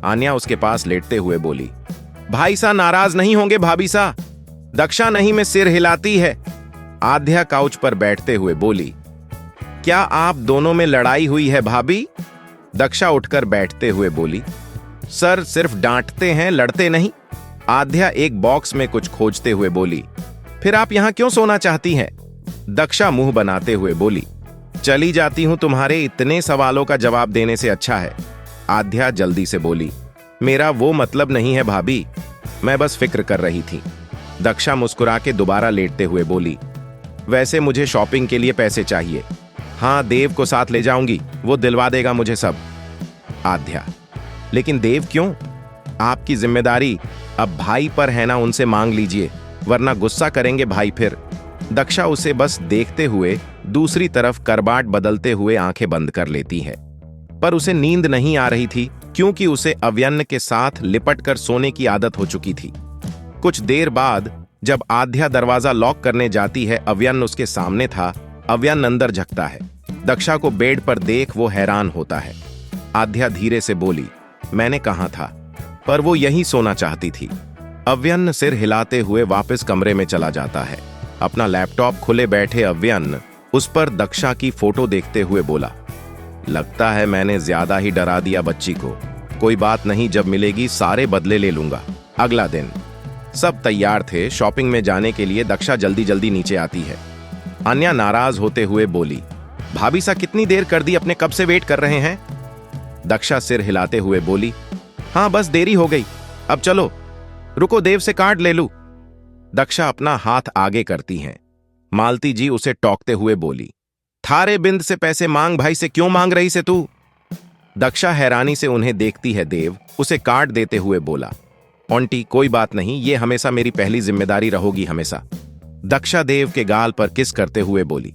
आन्या उसके पास लेटते हुए बोली, भाई सा नाराज नहीं होंगे भाभी सा? दक्षा नहीं में सिर हिलाती है। आध्या काउच पर बैठते हुए बोली, क्या आप दोनों में लड़ाई हुई है भाभी? दक्षा उठकर बैठते हुए बोली, सर सिर्फ डांटते हैं, लड़ते नहीं। आध्या एक बॉक्स में कुछ खोजते हुए बोली, फिर आप यहां क्यों सोना चाहती हैं? दक्षा मुंह बनाते हुए बोली, चली जाती हूं, तुम्हारे इतने सवालों का जवाब देने से अच्छा है। आध्या जल्दी से बोली, मेरा वो मतलब नहीं है भाभी, मैं बस फिक्र कर रही थी। दक्षा मुस्कुरा के दोबारा लेटते हुए बोली, वैसे मुझे शॉपिंग के लिए पैसे चाहिए। हाँ, देव को साथ ले जाऊंगी, वो दिलवा देगा मुझे सब। आध्या, लेकिन देव क्यों? आपकी जिम्मेदारी अब भाई पर है ना, उनसे मांग लीजिए, वरना गुस्सा करेंगे भाई फिर। दक्षा उसे बस देखते हुए दूसरी तरफ करबाट बदलते हुए आंखें बंद कर लेती है। पर उसे नींद नहीं आ रही थी, क्योंकि उसे अव्यन्न के साथ लिपट कर सोने की आदत हो चुकी थी। कुछ देर बाद जब आध्या दरवाजा लॉक करने जाती है, अव्यन्न उसके सामने था। अव्यन्न अंदर झकता है। दक्षा को बेड पर देख वो हैरान होता है। आध्या धीरे से बोली, मैंने कहा था, पर वो यहीं सोना चाहती थी। अव्यन्न सिर हिलाते हुए वापस कमरे में चला जाता है। अपना लैपटॉप खुले बैठे अव्यन्न उस पर दक्षा की फोटो देखते हुए बोला, लगता है मैंने ज्यादा ही डरा दिया बच्ची को। कोई बात नहीं, जब मिलेगी सारे बदले ले लूंगा। अगला दिन सब तैयार थे शॉपिंग में जाने के लिए। दक्षा जल्दी जल्दी नीचे आती है। अन्या नाराज होते हुए बोली, भाभी सा कितनी देर कर दी, अपने कब से वेट कर रहे हैं? दक्षा सिर हिलाते हुए बोली, हाँ बस देरी हो गई, अब चलो, रुको देव से कार्ड ले लूं। दक्षा अपना हाथ आगे करती हैं। मालती जी उसे टोकते हुए बोली, थारे बिंद से पैसे मांग, भाई से क्यों मांग रही से तू? दक्षा हैरानी से उन्हें देखती है। देव उसे कार्ड देते हुए बोला, आंटी कोई बात नहीं, ये हमेशा मेरी पहली जिम्मेदारी रहोगी हमेशा। दक्षा देव के गाल पर किस करते हुए बोली,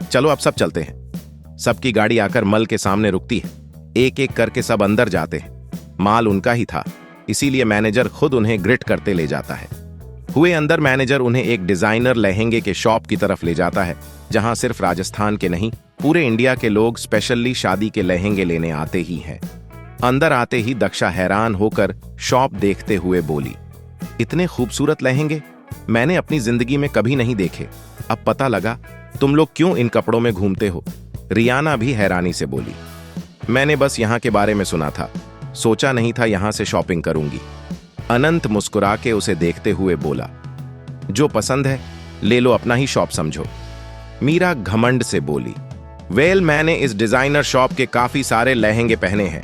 चलो अब सब चलते हैं। सबकी गाड़ी आकर मल के सामने रुकती है। एक एक करके सब अंदर जाते हैं। माल उनका ही था, इसीलिए मैनेजर खुद उन्हें ग्रिट करते ले जाता है। हुए अंदर मैनेजर उन्हें एक डिजाइनर लहंगे के शॉप की तरफ ले जाता है, जहां सिर्फ राजस्थान के नहीं पूरे इंडिया के लोग स्पेशली शादी के लहंगे लेने आते ही हैं। अंदर आते ही दक्षा हैरान होकर शॉप देखते हुए बोली, इतने खूबसूरत लहंगे मैंने अपनी जिंदगी में कभी नहीं देखे। अब पता लगा तुम लोग क्यों इन कपड़ों में घूमते हो। रियाना भी हैरानी से बोली, मैंने बस यहाँ के बारे में सुना था, सोचा नहीं था यहाँ से शॉपिंग करूंगी। अनंत मुस्कुरा के उसे देखते हुए बोला, जो पसंद है ले लो, अपना ही शॉप समझो। मीरा घमंड से बोली, वेल मैंने इस डिजाइनर शॉप के काफी सारे लहंगे पहने हैं।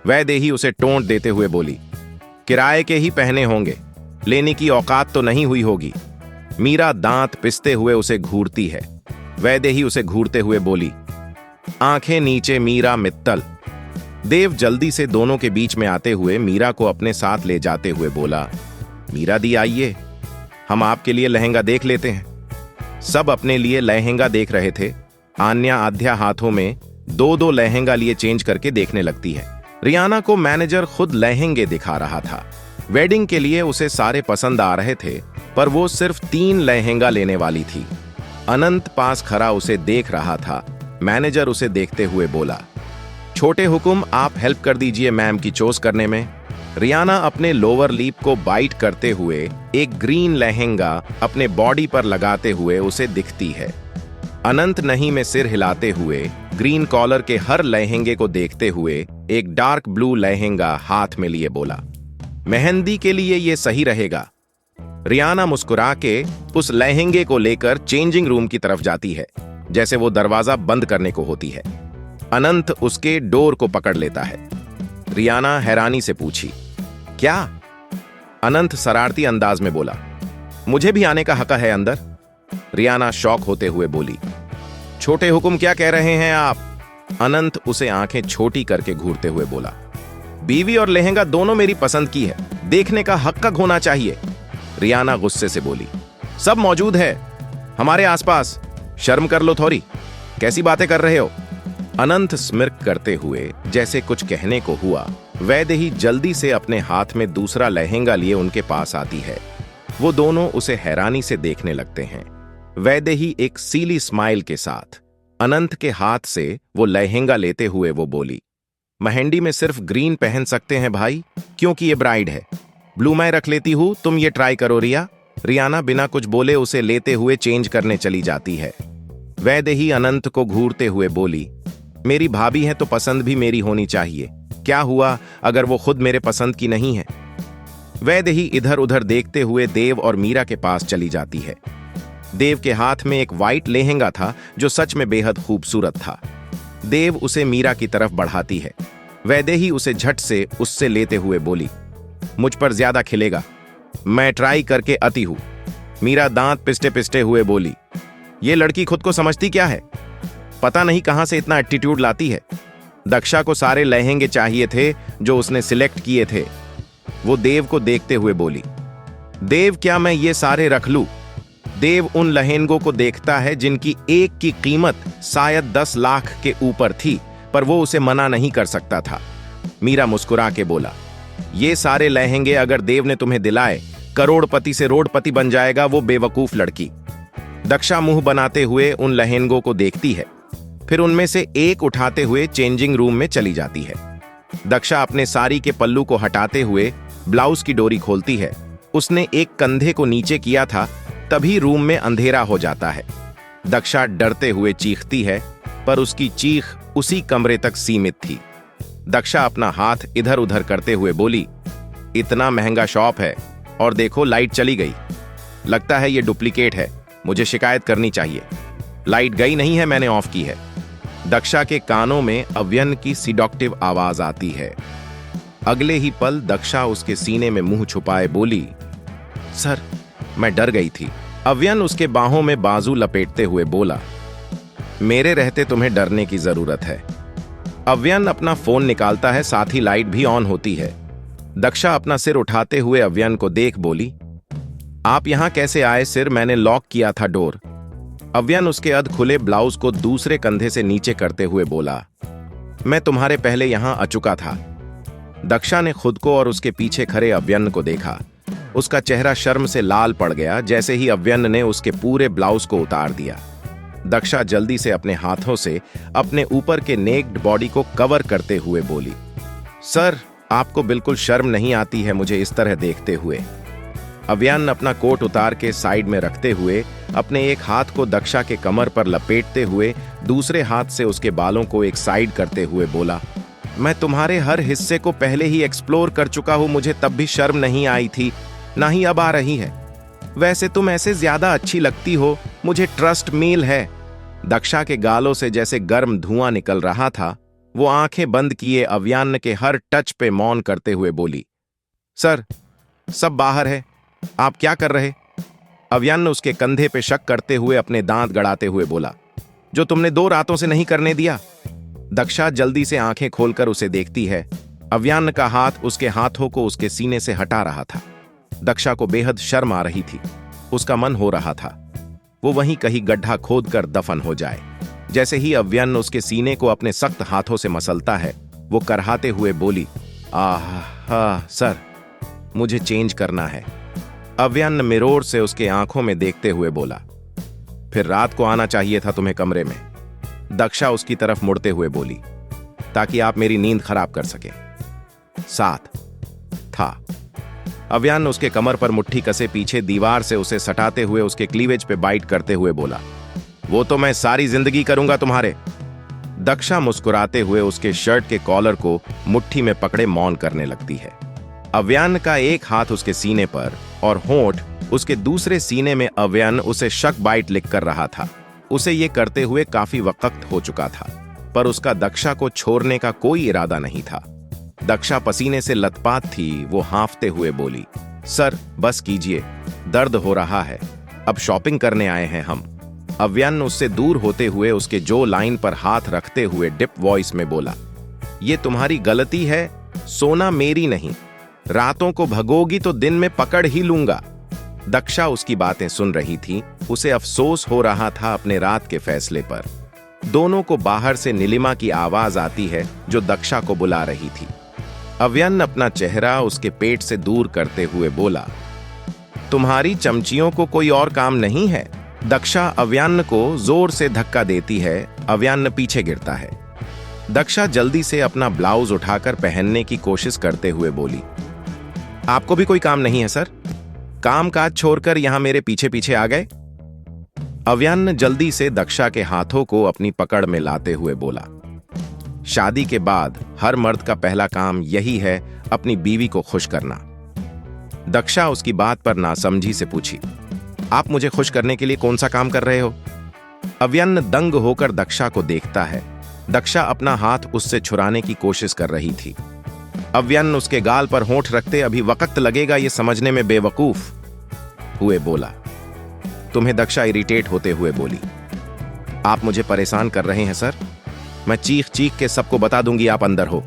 वैदेही उसे टोंट देते हुए बोली, किराए के ही पहने होंगे, लेने की औकात तो नहीं हुई होगी। मीरा दांत पिसते हुए उसे घूरती है। वैदेही उसे घूरते हुए बोली, आंखें नीचे मीरा मित्तल। देव जल्दी से दोनों के बीच में आते हुए मीरा को अपने साथ ले जाते हुए बोला, मीरा दी आइए, हम आपके लिए लहंगा देख लेते हैं। सब अपने लिए लहंगा देख रहे थे। आन्या आध्या हाथों में 2-2 लहंगा लिए चेंज करके देखने लगती है। रियाना को मैनेजर खुद लहंगे दिखा रहा था। वेडिंग के लिए उसे सारे पसंद आ रहे थे, पर वो सिर्फ 3 लहंगा लेने वाली थी। अनंत पास खड़ा उसे देख रहा था। मैनेजर उसे देखते हुए बोला, छोटे हुकुम आप हेल्प कर दीजिए मैम की चॉइस करने में। रियाना अपने लोअर लिप को बाइट करते हुए एक ग्रीन लहंगा अपने बॉडी पर लगाते हुए उसे दिखती है। अनंत नहीं में सिर हिलाते हुए ग्रीन कॉलर के हर लहंगे को देखते हुए एक डार्क ब्लू लहंगा हाथ में लिए बोला, मेहंदी के लिए ये सही रहेगा। रियाना मुस्कुरा के उस लहंगे को लेकर चेंजिंग रूम की तरफ जाती है, जैसे वो दरवाजा बंद करने को होती है। अनंत उसके डोर को पकड़ लेता है। रियाना हैरानी से पूछी, क्या? अनंत शरारती अंदाज में बोला, मुझे भी आने का हक है अंदर। रियाना शॉक होते हुए बोली, छोटे हुकुम क्या कह रहे हैं आप? अनंत उसे आंखें छोटी करके घूरते हुए बोला। बीवी और लहंगा दोनों मेरी पसंद की है, देखने का हक होना चाहिए। रियाना गुस्से से बोली। सब मौजूद है हमारे आसपास, शर्म कर लो थोड़ी, कैसी बातें कर रहे हो? अनंत स्मिर्क करते हुए जैसे कुछ कहने को हुआ, वैदेही जल्दी से अपने हाथ में दूसरा लहंगा लिए उनके पास आती है। वो दोनों उसे हैरानी से देखने लगते हैं। वैदेही एक सीली स्माइल के साथ अनंत के हाथ से वो लहंगा लेते हुए वो बोली, मेहंदी में सिर्फ ग्रीन पहन सकते हैं भाई, क्योंकि ये ब्राइड है। ब्लू मैं रख लेती हूं, तुम ये ट्राई करो रिया। रियाना बिना कुछ बोले उसे लेते हुए चेंज करने चली जाती है। वैदेही अनंत को घूरते हुए बोली, मेरी भाभी है तो पसंद भी मेरी होनी चाहिए, क्या हुआ अगर वो खुद मेरे पसंद की नहीं है? वैदेही इधर उधर देखते हुए देव और मीरा के पास चली जाती है। देव के हाथ में एक वाइट लहंगा था जो सच में बेहद खूबसूरत था। देव उसे मीरा की तरफ बढ़ाती है। वैदेही उसे झट से उससे लेते हुए बोली, मुझ पर ज्यादा खिलेगा, मैं ट्राई करके आती हूं। मीरा दांत पिसते पिसते हुए बोली, ये लड़की खुद को समझती क्या है, पता नहीं कहां से इतना एटीट्यूड लाती है। दक्षा को सारे लहंगे चाहिए थे जो उसने सिलेक्ट किए थे। वो देव को देखते हुए बोली, देव क्या मैं ये सारे रख लूं? देव उन लहंगों को देखता है जिनकी एक की कीमत शायद 10 लाख के ऊपर थी, पर वो उसे मना नहीं कर सकता था। मीरा मुस्कुरा के बोला, ये सारे लहंगे अगर देव ने तुम्हें दिलाए, करोड़पति से रोडपति बन जाएगा वो बेवकूफ लड़की। दक्षा मुंह बनाते हुए उन लहंगों को देखती है, फिर उनमें से एक उठाते हुए चेंजिंग रूम में चली जाती है। दक्षा अपने साड़ी के पल्लू को हटाते हुए ब्लाउज की डोरी खोलती है। उसने एक कंधे को नीचे किया था, तभी रूम में अंधेरा हो जाता है। दक्षा डरते हुए चीखती है, पर उसकी चीख उसी कमरे तक सीमित थी। दक्षा अपना हाथ इधर उधर करते हुए बोली, इतना महंगा शॉप है और देखो लाइट चली गई, लगता है ये डुप्लीकेट है, मुझे शिकायत करनी चाहिए। लाइट गई नहीं है, मैंने ऑफ की है। दक्षा के कानों में अव्यन की सिडॉक्टिव आवाज आती है। अगले ही पल दक्षा उसके सीने में मुंह छुपाए बोली, सर मैं डर गई थी। अव्यन उसके बाहों में बाजू लपेटते हुए बोला, मेरे रहते तुम्हें डरने की जरूरत है। अव्यन अपना फोन निकालता है, साथ ही लाइट भी ऑन होती है। दक्षा अपना सिर उठाते हुए अव्यन को देख बोली, आप यहां कैसे आए सिर, मैंने लॉक किया था डोर। अव्यन उसके अध खुले ब्लाउज को दूसरे कंधे से नीचे करते हुए बोला, मैं तुम्हारे पहले यहां आ चुका था। दक्षा ने खुद को और उसके पीछे खड़े अव्यन को देखा। उसका चेहरा शर्म से लाल पड़ गया जैसे ही अव्यन ने उसके पूरे ब्लाउज को उतार दिया। दक्षा जल्दी से अपने हाथों से अपने ऊपर के नेक्ड बॉडी को कवर करते हुए बोली, सर आपको बिल्कुल शर्म नहीं आती है मुझे इस तरह देखते हुए? अव्यन अपना कोट उतार के साइड में रखते हुए अपने एक हाथ को दक्षा के कमर पर लपेटते हुए दूसरे हाथ से उसके बालों को एक साइड करते हुए बोला, मैं तुम्हारे हर हिस्से को पहले ही एक्सप्लोर कर चुका हूं, मुझे तब भी शर्म नहीं आई थी, ना ही अब आ रही है। वैसे तुम ऐसे ज्यादा अच्छी लगती हो, मुझे ट्रस्ट मील है। दक्षा के गालों से जैसे गर्म धुआं निकल रहा था। वो आंखें बंद किए अव्यन के हर टच पे मौन करते हुए बोली, सर सब बाहर है, आप क्या कर रहे? अव्यन उसके कंधे पे शक करते हुए अपने दांत गड़ाते हुए बोला, जो तुमने 2 रातों से नहीं करने दिया। दक्षा जल्दी से आंखें खोलकर उसे देखती है। अव्यन का हाथ उसके हाथों को उसके सीने से हटा रहा था। दक्षा को बेहद शर्म आ रही थी। उसका मन हो रहा था वो वहीं कहीं गड्ढा खोदकर दफन हो जाए। जैसे ही अव्यन उसके सीने को अपने सख्त हाथों से मसलता है, वो करहाते हुए बोली, सर मुझे चेंज करना है। अव्यन मिरर से उसके आंखों में देखते हुए बोला, फिर रात को आना चाहिए था तुम्हें कमरे में। दक्षा उसकी तरफ मुड़ते हुए बोली, ताकि आप मेरी नींद खराब कर सके। साथ था। अव्यन उसके कमर पर मुट्ठी कसे पीछे दीवार से उसे सटाते हुए उसके क्लीवेज पे बाइट करते हुए बोला, वो तो मैं सारी जिंदगी करूंगा तुम्हारे। दक्षा मुस्कुराते हुए उसके शर्ट के कॉलर को मुट्ठी में पकड़े मौन करने लगती है। अव्यन का एक हाथ उसके सीने पर और होंठ उसके दूसरे सीने में अव्यन उसे शक बाइट लिख कर रहा था। उसे ये करते हुए काफी वक्त हो चुका था, पर उसका दक्षा को छोड़ने का कोई इरादा नहीं था। दक्षा पसीने से लथपथ थी। वो हांफते हुए बोली, सर बस कीजिए, दर्द हो रहा है, अब शॉपिंग करने आए हैं हम। अव्यन उससे दूर होते हुए उसके जो लाइन पर हाथ रखते हुए डिप वॉइस में बोला, ये तुम्हारी गलती है, सोना मेरी नहीं। रातों को भगोगी तो दिन में पकड़ ही लूंगा। दक्षा उसकी बातें सुन रही थी। उसे अफसोस हो रहा था अपने रात के फैसले पर। दोनों को बाहर से नीलिमा की आवाज आती है जो दक्षा को बुला रही थी। अव्यन अपना चेहरा उसके पेट से दूर करते हुए बोला, तुम्हारी चमचियों को कोई और काम नहीं है। दक्षा अव्यन को जोर से धक्का देती है। अव्यन पीछे गिरता है। दक्षा जल्दी से अपना ब्लाउज उठाकर पहनने की कोशिश करते हुए बोली, आपको भी कोई काम नहीं है सर? काम काज छोड़कर यहां मेरे पीछे पीछे आ गए? अव्यन जल्दी से दक्षा के हाथों को अपनी पकड़ में लाते हुए बोला, शादी के बाद हर मर्द का पहला काम यही है, अपनी बीवी को खुश करना। दक्षा उसकी बात पर नासमझी से पूछी, आप मुझे खुश करने के लिए कौन सा काम कर रहे हो? अव्यन दंग होकर दक्षा को देखता है। दक्षा अपना हाथ उससे छुड़ाने की कोशिश कर रही थी। अव्यन उसके गाल पर होंठ रखते अभी वक्त लगेगा ये समझने में बेवकूफ हुए बोला। तुम्हें दक्षा इरिटेट होते हुए बोली, आप मुझे परेशान कर रहे हैं सर, मैं चीख चीख के सबको बता दूंगी आप अंदर हो।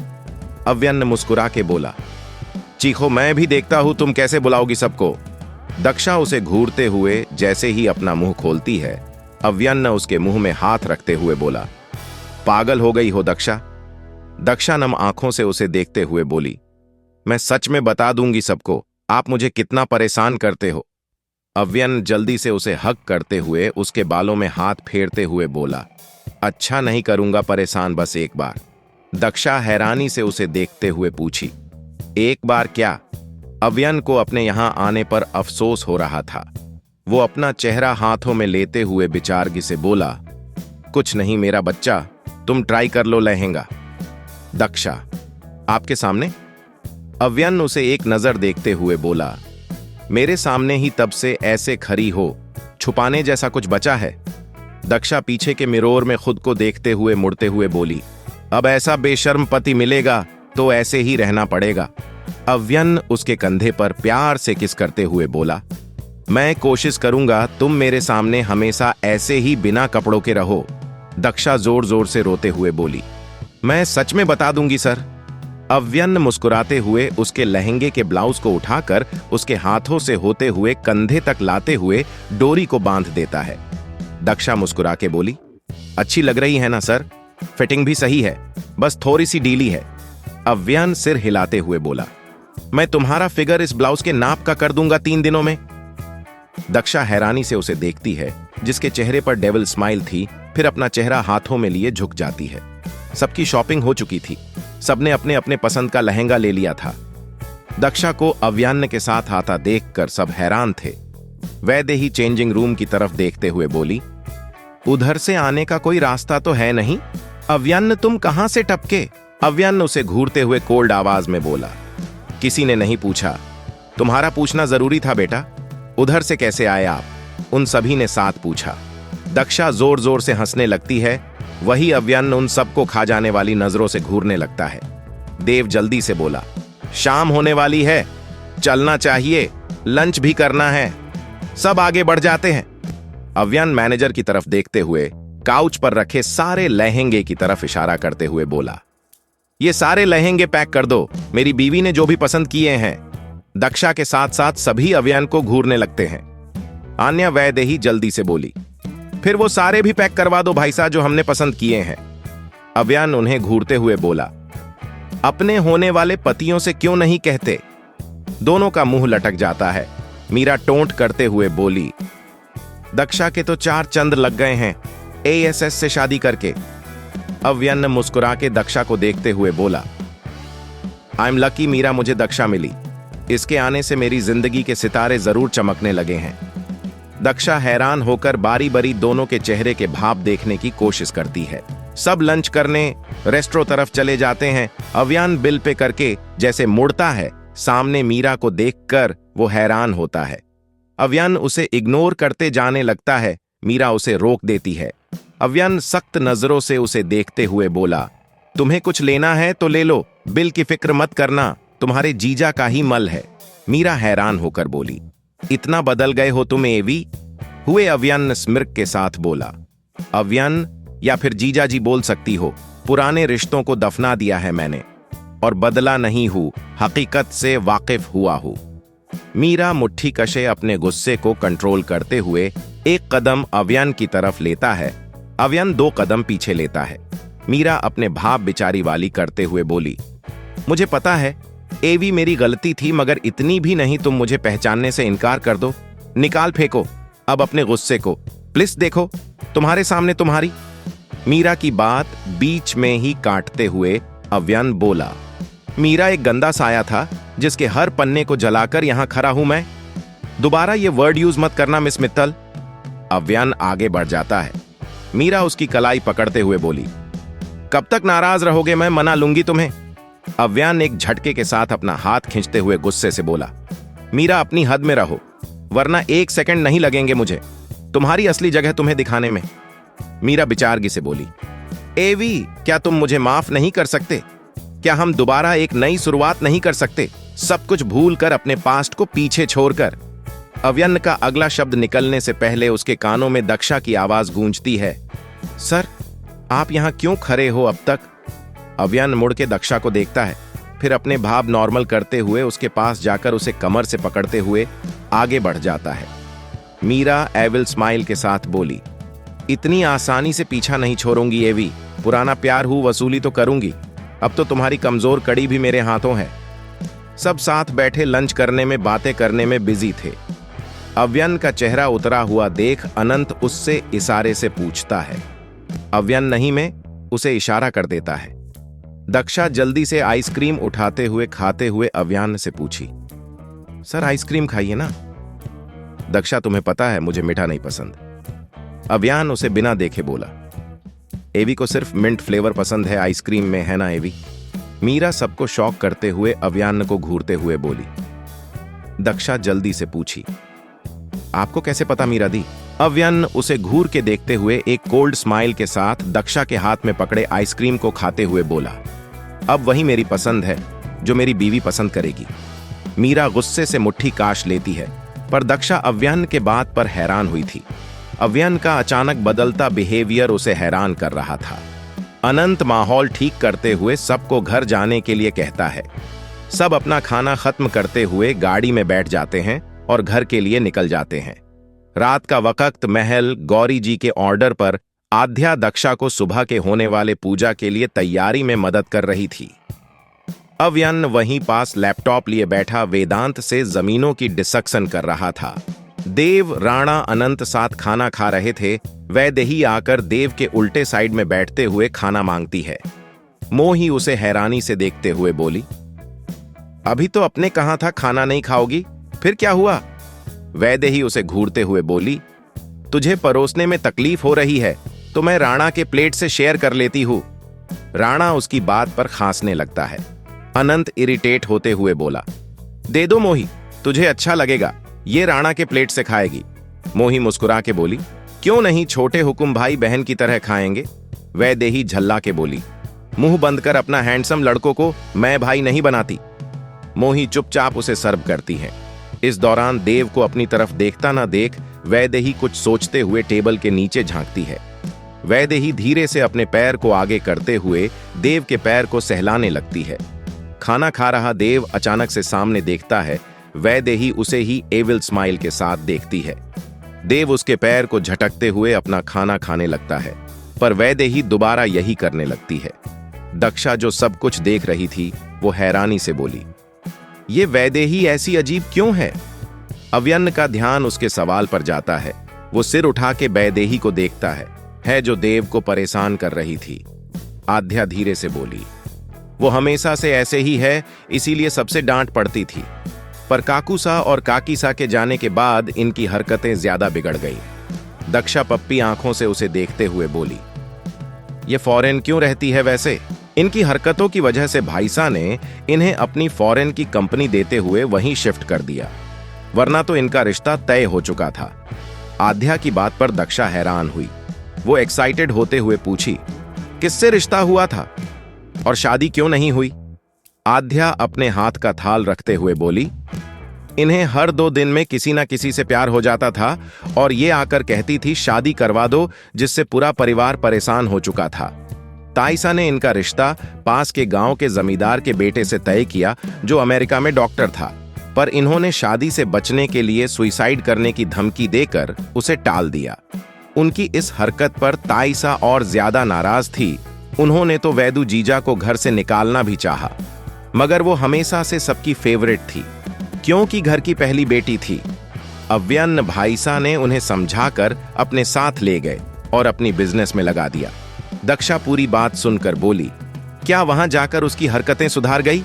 अव्यन मुस्कुरा के बोला, चीखो, मैं भी देखता हूं तुम कैसे बुलाओगी सबको। दक्षा उसे घूरते हुए जैसे ही अपना मुंह खोलती है, अव्यन उसके मुंह में हाथ रखते हुए बोला, पागल हो गई हो दक्षा? दक्षा नम आंखों से उसे देखते हुए बोली, मैं सच में बता दूंगी सबको, आप मुझे कितना परेशान करते हो। अव्यन जल्दी से उसे हक करते हुए उसके बालों में हाथ फेरते हुए बोला, अच्छा नहीं करूंगा परेशान, बस एक बार। दक्षा हैरानी से उसे देखते हुए पूछी, एक बार क्या? अव्यन को अपने यहां आने पर अफसोस हो रहा था। वो अपना चेहरा हाथों में लेते हुए बिचारगी से बोला, कुछ नहीं मेरा बच्चा, तुम ट्राई कर लो लहंगा। दक्षा, आपके सामने? अव्यन उसे एक नजर देखते हुए बोला, मेरे सामने ही तब से ऐसे खड़ी हो, छुपाने जैसा कुछ बचा है? दक्षा पीछे के मिरर में खुद को देखते हुए मुड़ते हुए बोली, अब ऐसा बेशर्म पति मिलेगा तो ऐसे ही रहना पड़ेगा। अव्यन उसके कंधे पर प्यार से किस करते हुए बोला, मैं कोशिश करूंगा तुम मेरे सामने हमेशा ऐसे ही बिना कपड़ों के रहो। दक्षा जोर जोर से रोते हुए बोली, मैं सच में बता दूंगी सर। अव्यन मुस्कुराते हुए उसके लहंगे के ब्लाउज को उठाकर उसके हाथों से होते हुए कंधे तक लाते हुए डोरी को बांध देता है। दक्षा मुस्कुरा के बोली, अच्छी लग रही है ना सर? फिटिंग भी सही है, बस थोड़ी सी ढीली है। अव्यन सिर हिलाते हुए बोला, मैं तुम्हारा फिगर इस ब्लाउज के नाप का कर दूंगा 3 दिनों में। दक्षा हैरानी से उसे देखती है, जिसके चेहरे पर डेविल स्माइल थी, फिर अपना चेहरा हाथों में लिए झुक जाती है। सबकी शॉपिंग हो चुकी थी, सबने अपने अपने पसंद का लहंगा ले लिया था। दक्षा को अव्यन के साथ आता देखकर सब हैरान थे। वैदेही चेंजिंग रूम की तरफ देखते हुए बोली, उधर से आने का कोई रास्ता तो है नहीं? अव्यन तुम कहां से टपके? अव्यन उसे घूरते हुए कोल्ड आवाज में बोला, किसी ने नहीं पूछा, तुम्हारा पूछना जरूरी था बेटा, उधर से कैसे आए आप? उन सभी ने साथ पूछा। दक्षा जोर जोर से हंसने लगती है। वही अव्यन उन सबको खा जाने वाली नजरों से घूरने लगता है। देव जल्दी से बोला, शाम होने वाली है, चलना चाहिए, लंच भी करना है। सब आगे बढ़ जाते हैं। अव्यन मैनेजर की तरफ देखते हुए काउच पर रखे सारे लहंगे की तरफ इशारा करते हुए बोला, ये सारे लहंगे पैक कर दो, मेरी बीवी ने जो भी पसंद किए हैं। दक्षा के साथ साथ सभी अव्यन को घूरने लगते हैं। आन्या वैदेही जल्दी से बोली, फिर वो सारे भी पैक करवा दो भाई साहब जो हमने पसंद किए हैं। अव्यन उन्हें घूरते हुए बोला, अपने होने वाले पतियों से क्यों नहीं कहते? दोनों का मुंह लटक जाता है। मीरा टोंट करते हुए बोली, दक्षा के तो 4 चंद लग गए हैं एएसएस से शादी करके। अव्यन मुस्कुरा के दक्षा को देखते हुए बोला, आई एम लकी मीरा, मुझे दक्षा मिली, इसके आने से मेरी जिंदगी के सितारे जरूर चमकने लगे हैं। दक्षा हैरान होकर बारी बारी दोनों के चेहरे के भाव देखने की कोशिश करती है। सब लंच करने रेस्टोरेंट तरफ चले जाते हैं। अव्यन बिल पे करके जैसे मुड़ता है, सामने मीरा को देखकर वो हैरान होता है। अव्यन उसे इग्नोर करते जाने लगता है। मीरा उसे रोक देती है। अव्यन सख्त नजरों से उसे देखते हुए बोला, तुम्हें कुछ लेना है तो ले लो, बिल की फिक्र मत करना, तुम्हारे जीजा का ही मल है। मीरा हैरान होकर बोली, इतना बदल गए हो तुम एवी? हुए अव्यन स्मिर्क के साथ बोला। अव्यन या फिर जीजा जी बोल सकती हो, पुराने रिश्तों को दफना दिया है मैंने और बदला नहीं हूं, हकीकत से वाकिफ हुआ हूं। मीरा मुट्ठी कशे अपने गुस्से को कंट्रोल करते हुए एक कदम अव्यन की तरफ लेता है। अव्यन 2 कदम पीछे लेता है। मीरा अपने भाव बिचारी वाली करते हुए बोली, मुझे पता है एवी मेरी गलती थी, मगर इतनी भी नहीं तुम मुझे पहचानने से इनकार कर दो। निकाल फेंको अब अपने गुस्से को, प्लीज देखो तुम्हारे सामने तुम्हारी। मीरा की बात बीच में ही काटते हुए अव्यन बोला, मीरा एक गंदा साया था जिसके हर पन्ने को जलाकर यहां खड़ा हूं मैं। दोबारा ये वर्ड यूज मत करना मिस मित्तल। अव्यन आगे बढ़ जाता है। मीरा उसकी कलाई पकड़ते हुए बोली, कब तक नाराज रहोगे, मैं मना लूंगी तुम्हें। अव्यन एक झटके के साथ अपना हाथ खींचते हुए गुस्से से बोला, मीरा अपनी हद में रहो, वरना 1 सेकंड नहीं लगेंगे मुझे तुम्हारी असली जगह तुम्हें दिखाने में। मीरा बिचारगी से बोली, एवी क्या तुम मुझे माफ नहीं कर सकते? क्या हम दोबारा एक नई शुरुआत नहीं कर सकते, सब कुछ भूल कर अपने पास्ट को पीछे छोड़कर? अव्यन का अगला शब्द निकलने से पहले उसके कानों में दक्षा की आवाज गूंजती है, सर आप यहां क्यों खड़े हो अब तक? अव्यन मुड़ के दक्षा को देखता है, फिर अपने भाव नॉर्मल करते हुए उसके पास जाकर उसे कमर से पकड़ते हुए आगे बढ़ जाता है। मीरा एविल स्माइल के साथ बोली, इतनी आसानी से पीछा नहीं छोड़ूंगी एवी, पुराना प्यार हूं वसूली तो करूंगी, अब तो तुम्हारी कमजोर कड़ी भी मेरे हाथों है। सब साथ बैठे लंच करने में बातें करने में बिजी थे। अव्यन का चेहरा उतरा हुआ देख अनंत उससे इशारे से पूछता है। अव्यन नहीं में उसे इशारा कर देता है। दक्षा जल्दी से आइसक्रीम उठाते हुए खाते हुए अव्यन से पूछी, सर आइसक्रीम खाइए ना। दक्षा तुम्हें पता है मुझे मीठा नहीं पसंद। अव्यन उसे बिना देखे बोला, एवी को सिर्फ मिंट फ्लेवर पसंद है आइसक्रीम में, है ना एवी? मीरा सबको शॉक करते हुए अव्यन को घूरते हुए बोली। दक्षा जल्दी से पूछी, आपको कैसे पता मीरा दी? अव्यन उसे घूर के देखते हुए एक कोल्ड स्माइल के साथ दक्षा के हाथ में पकड़े आइसक्रीम को खाते हुए बोला, अब वही मेरी पसंद है जो मेरी बीवी पसंद करेगी। मीरा गुस्से से मुट्ठी काश लेती है, पर दक्षा अव्यन के बात पर हैरान हुई थी। अव्यन का अचानक बदलता बिहेवियर उसे हैरान कर रहा था। अनंत माहौल ठीक करते हुए सबको घर जाने के लिए कहता है। सब अपना खाना खत्म करते हुए गाड़ी में बैठ जाते हैं और घर के लिए निकल जाते हैं। रात का वक्त महल गौरी जी के ऑर्डर पर आध्या दक्षा को सुबह के होने वाले पूजा के लिए तैयारी में मदद कर रही थी। अव्यन वहीं पास लैपटॉप लिए बैठा वेदांत से जमीनों की डिस्कशन कर रहा था। देव, राणा, अनंत साथ खाना खा रहे थे। वैदेही आकर देव के उल्टे साइड में बैठते हुए खाना मांगती है। मोही उसे हैरानी से देखते हुए बोली, अभी तो अपने कहा था खाना नहीं खाओगी, फिर क्या हुआ? वैदेही उसे घूरते हुए बोली, तुझे परोसने में तकलीफ हो रही है तो मैं राणा के प्लेट से शेयर कर लेती हूं। राणा उसकी बात पर खांसने लगता है। अनंत इरिटेट होते हुए बोला, दे दो मोही, तुझे अच्छा लगेगा, ये राणा के प्लेट से खाएगी। मोही मुस्कुरा के बोली, क्यों नहीं, छोटे हुकुम भाई बहन की तरह खाएंगे। वैदेही झल्ला के बोली, मुंह बंद कर अपना हैंडसम लड़कों को मैं भाई नहीं बनाती। मोही चुपचाप उसे सर्व करती है। इस दौरान देव को अपनी तरफ देखता ना देख वैदेही कुछ सोचते हुए टेबल के नीचे झांकती है। वैदेही धीरे से अपने पैर को आगे करते हुए देव के पैर को सहलाने लगती है। खाना खा रहा देव अचानक से सामने देखता है। वैदेही उसे ही एविल स्माइल के साथ देखती है। देव उसके पैर को झटकते हुए अपना खाना खाने लगता है, पर वैदेही दोबारा यही करने लगती है। दक्षा जो सब कुछ देख रही थी वो हैरानी से बोली, ये वैदेही ऐसी अजीब क्यों है? अव्यन का ध्यान उसके सवाल पर जाता है। वो सिर उठा के वैदेही को देखता है जो देव को परेशान कर रही थी। आध्या धीरे से बोली, वो हमेशा से ऐसे ही है, इसीलिए सबसे डांट पड़ती थी, पर काकूसा और काकीसा के जाने के बाद इनकी हरकतें ज्यादा बिगड़ गई। दक्षा पप्पी आंखों से उसे देखते हुए बोली, ये फॉरेन क्यों रहती है वैसे? इनकी हरकतों की वजह से भाईसा ने इन्हें अपनी फॉरेन की कंपनी देते हुए वहीं शिफ्ट कर दिया, वरना तो इनका रिश्ता तय हो चुका था। आध्या की बात पर दक्षा हैरान हुई। वो एक्साइटेड होते हुए पूछी, किससे रिश्ता हुआ था और शादी क्यों नहीं हुई? आध्या अपने हाथ का थाल रखते हुए बोली, इन्हें हर 2 दिन में किसी ना किसी से प्यार हो जाता था और ये आकर कहती थी शादी करवा दो, जिससे पूरा परिवार परेशान हो चुका था। ताइसा ने इनका रिश्ता पास के गांव के जमींदार के बेटे से तय किया, जो अमेरिका में डॉक्टर था, पर इन्होंने शादी से बचने के लिए सुसाइड करने की धमकी देकर उसे टाल दिया। उनकी इस हरकत पर ताइसा और ज्यादा नाराज थी। उन्होंने तो वैदू जीजा को घर से निकालना भी चाहा, मगर वो हमेशा से सबकी फेवरेट थी, क्योंकि घर की पहली बेटी थी। अव्यन्न भाईसा ने उन्हें समझाकर अपने साथ ले गए और अपनी बिजनेस में लगा दिया। दक्षा पूरी बात सुनकर बोली, क्या वहां जाकर उसकी हरकतें सुधार गई?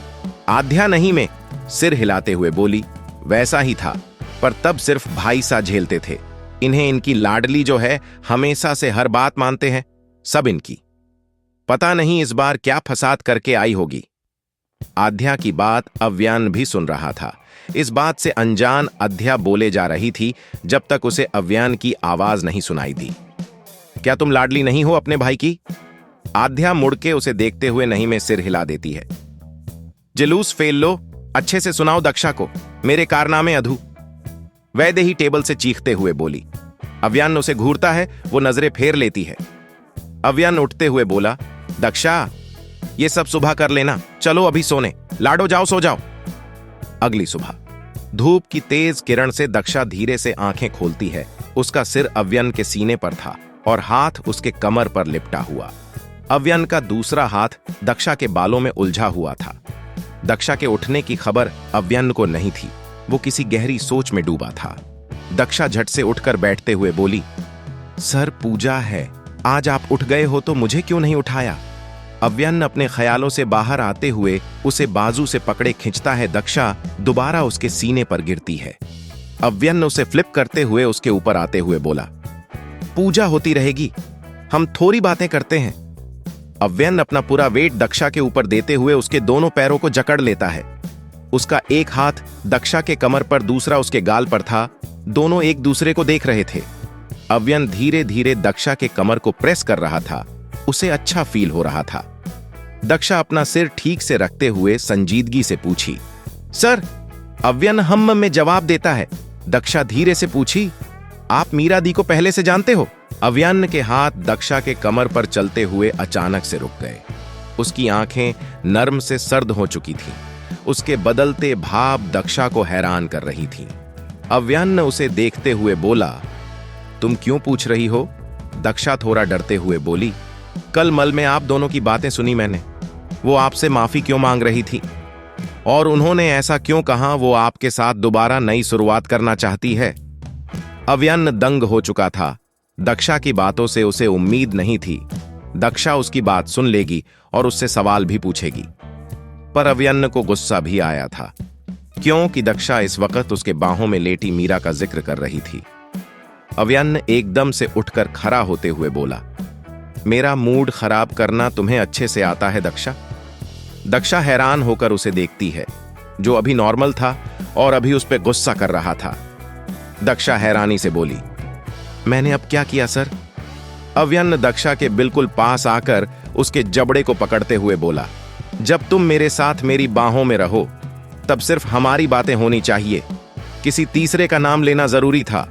आध्या नहीं में सिर हिलाते हुए बोली, वैसा ही था, पर तब सिर्फ भाईसा झेलते थे। इन्हें इनकी लाडली जो है हमेशा से हर बात मानते हैं, सब इनकी। पता नहीं इस बार क्या फसाद करके आई होगी। आध्या की बात अव्यान भी सुन रहा था। इस बात से अनजान आध्या बोले जा रही थी जब तक उसे अव्यान की आवाज नहीं सुनाई दी। क्या तुम लाडली नहीं हो अपने भाई की? आध्या मुड़ के उसे देखते हुए नहीं में सिर हिला देती है। जुलूस फेल लो, अच्छे से सुनाओ दक्षा को मेरे कारनामे अधू। वैदेही टेबल से चीखते हुए बोली। अव्यान उसे घूरता है, वो नजरें फेर लेती है। अव्यान उठते हुए बोला, दक्षा ये सब सुबह कर लेना, चलो अभी सोने। लाडो जाओ, सो जाओ। अगली सुबह धूप की तेज किरण से दक्षा धीरे से आंखें खोलती है। उसका सिर अव्यन के सीने पर था और हाथ उसके कमर पर लिपटा हुआ। अव्यन का दूसरा हाथ दक्षा के बालों में उलझा हुआ था। दक्षा के उठने की खबर अव्यन को नहीं थी, वो किसी गहरी सोच में डूबा था। दक्षा झट से उठकर बैठते हुए बोली, सर पूजा है, आज आप उठ गए हो तो मुझे क्यों नहीं उठाया? अव्यन अपने ख्यालों से बाहर आते हुए उसे बाजू से पकड़े खींचता है। दक्षा दोबारा उसके सीने पर गिरती है। अव्यन उसे फ्लिप करते हुए उसके ऊपर आते हुए बोला, पूजा होती रहेगी, हम थोड़ी बातें करते हैं। अव्यन अपना पूरा वेट दक्षा के ऊपर देते हुए उसके दोनों पैरों को जकड़ लेता है। उसका एक हाथ दक्षा के कमर पर, दूसरा उसके गाल पर था। दोनों एक दूसरे को देख रहे थे। अव्यन धीरे धीरे दक्षा के कमर को प्रेस कर रहा था। उसे अच्छा फील हो रहा था। दक्षा अपना सिर ठीक से रखते हुए संजीदगी से पूछी, सर? अव्यन हम में जवाब देता है। दक्षा धीरे से पूछी, आप मीरा दी को पहले से जानते हो? अव्यन के हाथ दक्षा के कमर पर चलते हुए अचानक से रुक गए। उसकी आंखें नर्म से सर्द हो चुकी थीं। उसके बदलते भाव दक्षा को हैरान कर रही थीं। अव्यन उसे देखते हुए बोला, तुम क्यों पूछ रही हो? दक्षा थोड़ा डरते हुए बोली, कल मल में आप दोनों की बातें सुनी मैंने। वो आपसे माफी क्यों मांग रही थी और उन्होंने ऐसा क्यों कहा वो आपके साथ दोबारा नई शुरुआत करना चाहती है? अव्यन दंग हो चुका था। दक्षा की बातों से उसे उम्मीद नहीं थी। दक्षा उसकी बात सुन लेगी और उससे सवाल भी पूछेगी। पर अव्यन को गुस्सा भी आया था, क्योंकि दक्षा इस वक्त उसके बाहों में लेटी मीरा का जिक्र कर रही थी। अव्यन एकदम से उठकर खड़ा होते हुए बोला, मेरा मूड खराब करना तुम्हें अच्छे से आता है दक्षा? दक्षा हैरान होकर उसे देखती है, जो अभी नॉर्मल था और अभी उस पर गुस्सा कर रहा था। दक्षा हैरानी से बोली, मैंने अब क्या किया सर? अव्यन दक्षा के बिल्कुल पास आकर उसके जबड़े को पकड़ते हुए बोला, जब तुम मेरे साथ मेरी बाहों में रहो तब सिर्फ हमारी बातें होनी चाहिए, किसी तीसरे का नाम लेना जरूरी था।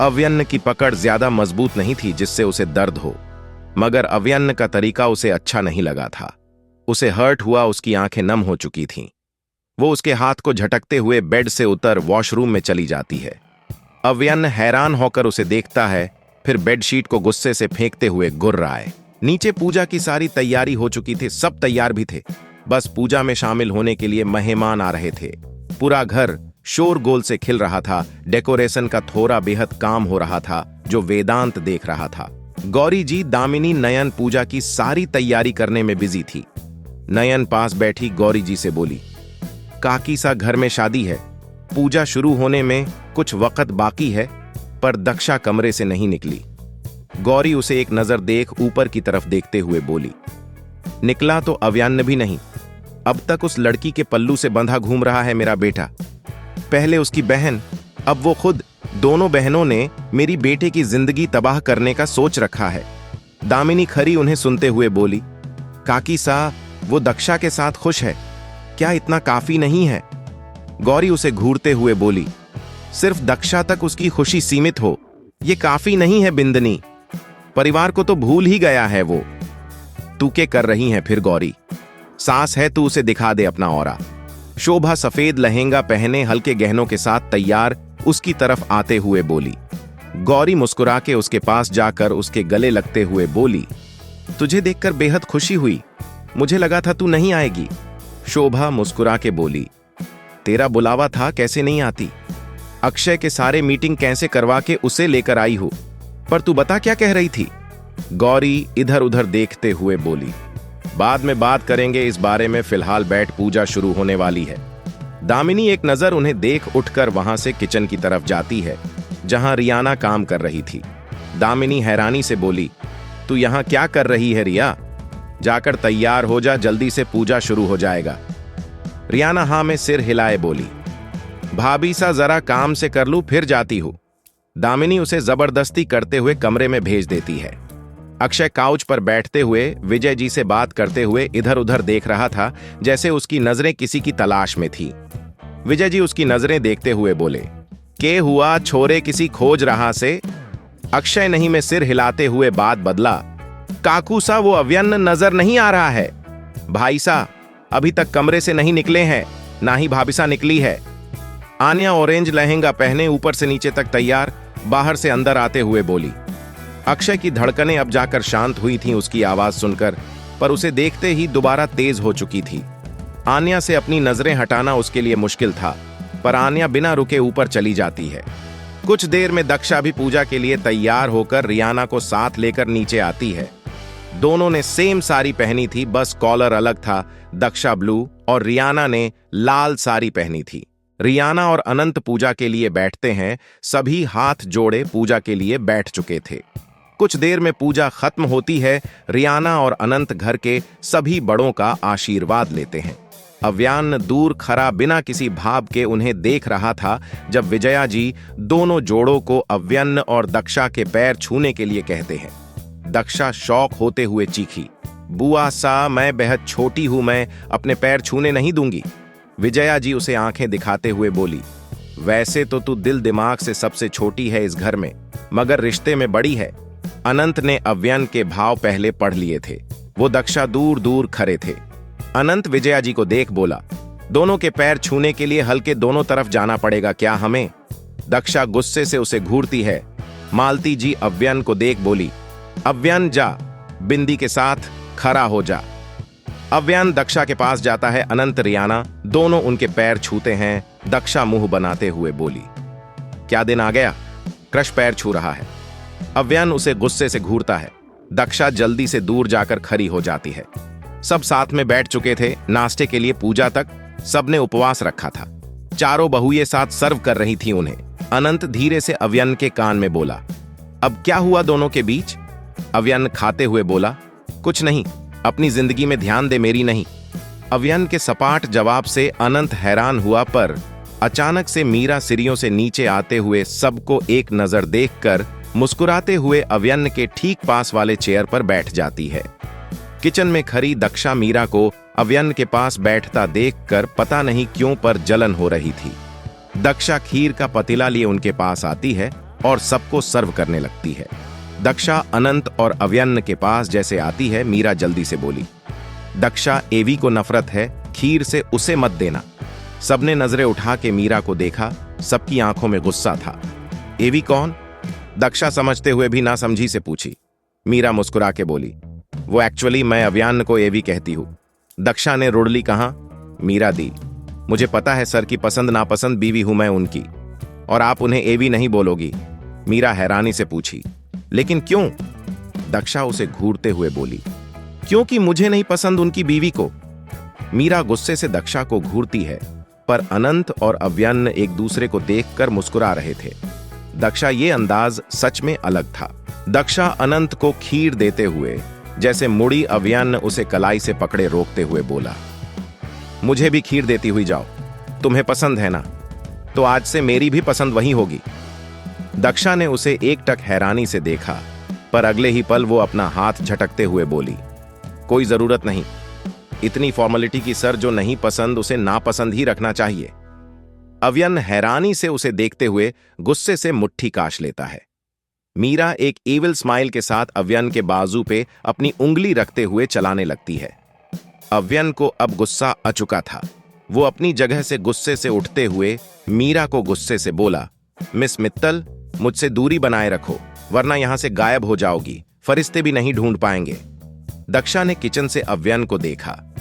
अव्यन की पकड़ ज्यादा मजबूत नहीं थी जिससे उसे दर्द हो, मगर अव्यन का तरीका उसे अच्छा नहीं लगा था। उसे हर्ट हुआ, उसकी आंखें नम हो चुकी थीं। वो उसके हाथ को झटकते हुए बेड से उतर वॉशरूम में चली जाती है। अव्यन हैरान होकर उसे देखता है, फिर बेडशीट को गुस्से से फेंकते हुए गुर्राए। नीचे पूजा की सारी तैयारी हो चुकी थी, सब तैयार भी थे, बस पूजा में शामिल होने के लिए मेहमान आ रहे थे। पूरा घर शोरगोल से खिल रहा था। डेकोरेशन का थोड़ा बेहद काम हो रहा था, जो वेदांत देख रहा था। गौरी जी, दामिनी, नयन पूजा की सारी तैयारी करने में बिजी थी। नयन पास बैठी गौरी जी से बोली, काकी सा घर में शादी है, पूजा शुरू होने में कुछ वक्त बाकी है। पर दक्षा कमरे से नहीं निकली। गौरी उसे एक नजर देख ऊपर की तरफ देखते हुए बोली, निकला तो अव्यन भी नहीं, अब तक उस लड़की के पल्लू से बंधा घूम रहा है मेरा बेटा। पहले उसकी बहन, अब वो खुद। दोनों बहनों ने मेरी बेटे की जिंदगी तबाह करने का सोच रखा है। दामिनी खरी उन्हें सुनते हुए बोली, काकी सा, वो दक्षा के साथ खुश है, क्या इतना काफी नहीं है? गौरी उसे घूरते हुए बोली, सिर्फ दक्षा तक उसकी खुशी सीमित हो, ये काफी नहीं है बिंदनी। परिवार को तो भूल ही गया है वो। तू क्या कर रही है फिर गौरी? सास है तू, उसे दिखा दे अपना औरा। शोभा सफेद लहंगा पहने हल्के गहनों के साथ तैयार उसकी तरफ आते हुए बोली। गौरी मुस्कुरा के उसके पास जाकर उसके गले लगते हुए बोली, तुझे देखकर बेहद खुशी हुई, मुझे लगा था तू नहीं आएगी। शोभा मुस्कुरा के बोली, तेरा बुलावा था, कैसे नहीं आती। अक्षय के सारे मीटिंग कैसे करवा के उसे लेकर आई हो, पर तू बता क्या कह रही थी। गौरी इधर उधर देखते हुए बोली, बाद में बात करेंगे इस बारे में, फिलहाल बैठ, पूजा शुरू होने वाली है। दामिनी एक नजर उन्हें देख उठकर वहां से किचन की तरफ जाती है जहां रियाना काम कर रही थी। दामिनी हैरानी से बोली, तू यहां क्या कर रही है रिया? जाकर तैयार हो जा, जल्दी से पूजा शुरू हो जाएगा। रियाना हां में सिर हिलाए बोली, भाभी सा जरा काम से कर लूं फिर जाती हूं। दामिनी उसे जबरदस्ती करते हुए कमरे में भेज देती है। अक्षय काउच पर बैठते हुए विजय जी से बात करते हुए इधर उधर देख रहा था, जैसे उसकी नजरें किसी की तलाश में थी। विजय जी उसकी नजरें देखते हुए बोले, के हुआ छोरे, किसी खोज रहा से? अक्षय नहीं में सिर हिलाते हुए बात बदला, काकू सा वो अव्यन नजर नहीं आ रहा है। भाई सा अभी तक कमरे से नहीं निकले हैं, ना ही भाभीसा निकली है। आन्या ऑरेंज लहंगा पहने ऊपर से नीचे तक तैयार बाहर से अंदर आते हुए बोली। अक्षय की धड़कनें अब जाकर शांत हुई थीं उसकी आवाज सुनकर, पर उसे देखते ही दोबारा तेज हो चुकी थी। आन्या से अपनी नजरें हटाना उसके लिए मुश्किल था, पर आन्या बिना रुके ऊपर चली जाती है। कुछ देर में दक्षा भी पूजा के लिए तैयार होकर रियाना को साथ लेकर नीचे आती है। दोनों ने सेम साड़ी पहनी थी, बस कॉलर अलग था। दक्षा ब्लू और रियाना ने लाल साड़ी पहनी थी। रियाना और अनंत पूजा के लिए बैठते हैं, सभी हाथ जोड़े पूजा के लिए बैठ चुके थे। कुछ देर में पूजा खत्म होती है। रियाना और अनंत घर के सभी बड़ों का आशीर्वाद लेते हैं। अव्यान दूर खड़ा बिना किसी भाव के उन्हें देख रहा था जब विजया जी दोनों जोड़ों को अव्यन और दक्षा के पैर छूने के लिए कहते हैं। दक्षा शौक होते हुए चीखी, बुआ सा, मैं बेहद छोटी हूं, मैं अपने पैर छूने नहीं दूंगी। विजया जी उसे आंखें दिखाते हुए बोली, वैसे तो तू दिल दिमाग से सबसे छोटी है इस घर में, मगर रिश्ते में बड़ी है। अनंत ने अव्यन के भाव पहले पढ़ लिए थे। वो दक्षा दूर दूर खड़े थे। अनंत विजया जी को देख बोला, दोनों के पैर छूने के लिए हल्के दोनों तरफ जाना पड़ेगा क्या हमें? दक्षा गुस्से से उसे घूरती है। मालती जी अव्यन को देख बोली, अव्यन जा, बिंदी के साथ खड़ा हो जा। अव्यन दक्षा के पास जाता है। अनंत रियाना दोनों उनके पैर छूते हैं। दक्षा मुंह बनाते हुए बोली, क्या दिन आ गया, क्रश पैर छू रहा है। अव्यन उसे गुस्से से घूरता है। दक्षा जल्दी से दूर जाकर खड़ी हो जाती है। सब साथ में बैठ चुके थे। नाश्ते के लिए पूजा तक सबने उपवास रखा था। चारों बहुएं साथ सर्व कर रही थी उन्हें। अनंत धीरे से अव्यन के कान में बोला, अब क्या हुआ दोनों के बीच? अव्यन खाते हुए बोला, कुछ नहीं, अपनी जिंदगी में ध्यान दे, मेरी नहीं। अव्यन के सपाट जवाब से अनंत हैरान हुआ, पर अचानक से मीरा सीढ़ियों से नीचे आते हुए सबको एक नजर देखकर मुस्कुराते हुए अव्यन के ठीक पास वाले चेयर पर बैठ जाती है। किचन में खड़ी दक्षा मीरा को अव्यन के पास बैठता देखकर पता नहीं क्यों पर जलन हो रही थी। दक्षा खीर का पतीला लिए उनके पास आती है और सबको सर्व करने लगती है। दक्षा अनंत और अव्यन के पास जैसे आती है, मीरा जल्दी से बोली, दक्षा, एवी को नफरत है, खीर से उसे मत देना। सबने नजरें उठा के मीरा को देखा। सबकी आंखों में गुस्सा था। एवी कौन? दक्षा समझते हुए भी ना समझी से पूछी। मीरा मुस्कुरा के बोली, वो एक्चुअली मैं अव्यन को एवी कहती हूं। दक्षा ने रुड़ली कहा, मीरा दी, मुझे पता है सर की पसंद नापसंद बीवी हूं मैं उनकी, और आप उन्हें एवी नहीं बोलोगी। मीरा हैरानी से पूछी, लेकिन क्यों? दक्षा उसे घूरते हुए बोली, क्योंकि मुझे नहीं पसंद उनकी बीवी को। मीरा गुस्से से दक्षा को घूरती है, पर अनंत और अव्यन एक दूसरे को देखकर मुस्कुरा रहे थे। दक्षा ये अंदाज सच में अलग था। दक्षा अनंत को खीर देते हुए जैसे मुड़ी अव्यन उसे कलाई से पकड़े रोकते हुए बोला, मुझे भी खीर देती हुई जाओ, तुम्हें पसंद है ना, तो आज से मेरी भी पसंद वही होगी। दक्षा ने उसे एकटक हैरानी से देखा, पर अगले ही पल वो अपना हाथ झटकते हुए बोली, कोई जरूरत नहीं, इतनी फॉर्मेलिटी की सर, जो नहीं पसंद उसे नापसंद ही रखना चाहिए। अव्यन हैरानी से उसे देखते हुए गुस्से से मुट्ठी काश लेता है। मीरा एक एविल स्माइल के साथ अव्यन के बाजू पे अपनी उंगली रखते हुए चलाने लगती है। अव्यन को अब गुस्सा आ चुका था। वो अपनी जगह से गुस्से से उठते हुए मीरा को गुस्से से बोला, मिस मित्तल, मुझसे दूरी बनाए रखो, वरना यहां से गायब हो जाओगी, फरिश्ते भी नहीं ढूंढ पाएंगे। दक्षा ने किचन से अव्यन को देखा।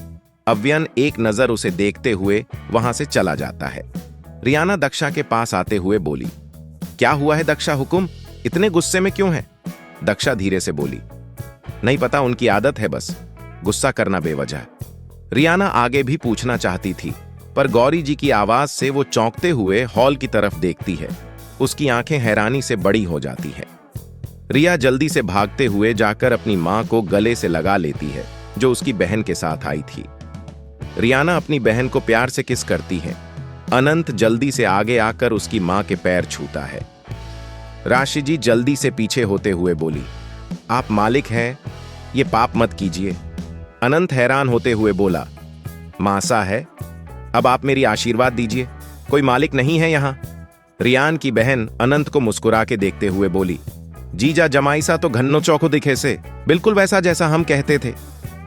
अव्यन एक नजर उसे देखते हुए वहां से चला जाता है। रियाना दक्षा के पास आते हुए बोली, क्या हुआ है दक्षा हुकुम, इतने गुस्से में क्यों है? दक्षा धीरे से बोली, नहीं पता, उनकी आदत है बस गुस्सा करना बेवजह। रियाना आगे भी पूछना चाहती थी, पर गौरी जी की आवाज से वो चौंकते हुए हॉल की तरफ देखती है। उसकी आंखें हैरानी से बड़ी हो जाती है। रिया जल्दी से भागते हुए जाकर अपनी मां को गले से लगा लेती है, जो उसकी बहन के साथ आई थी। रियाना अपनी बहन को प्यार से किस करती है। अनंत जल्दी से आगे आकर उसकी मां के पैर छूता है। राशि जी जल्दी से पीछे होते हुए बोली, आप मालिक हैं, ये पाप मत कीजिए। अनंत हैरान होते हुए बोला, मासा है, अब आप मेरी आशीर्वाद दीजिए, कोई मालिक नहीं है यहां। रियान की बहन अनंत को मुस्कुरा के देखते हुए बोली, जीजा जमाईसा तो घन्नो चौको दिखे से, बिल्कुल वैसा जैसा हम कहते थे।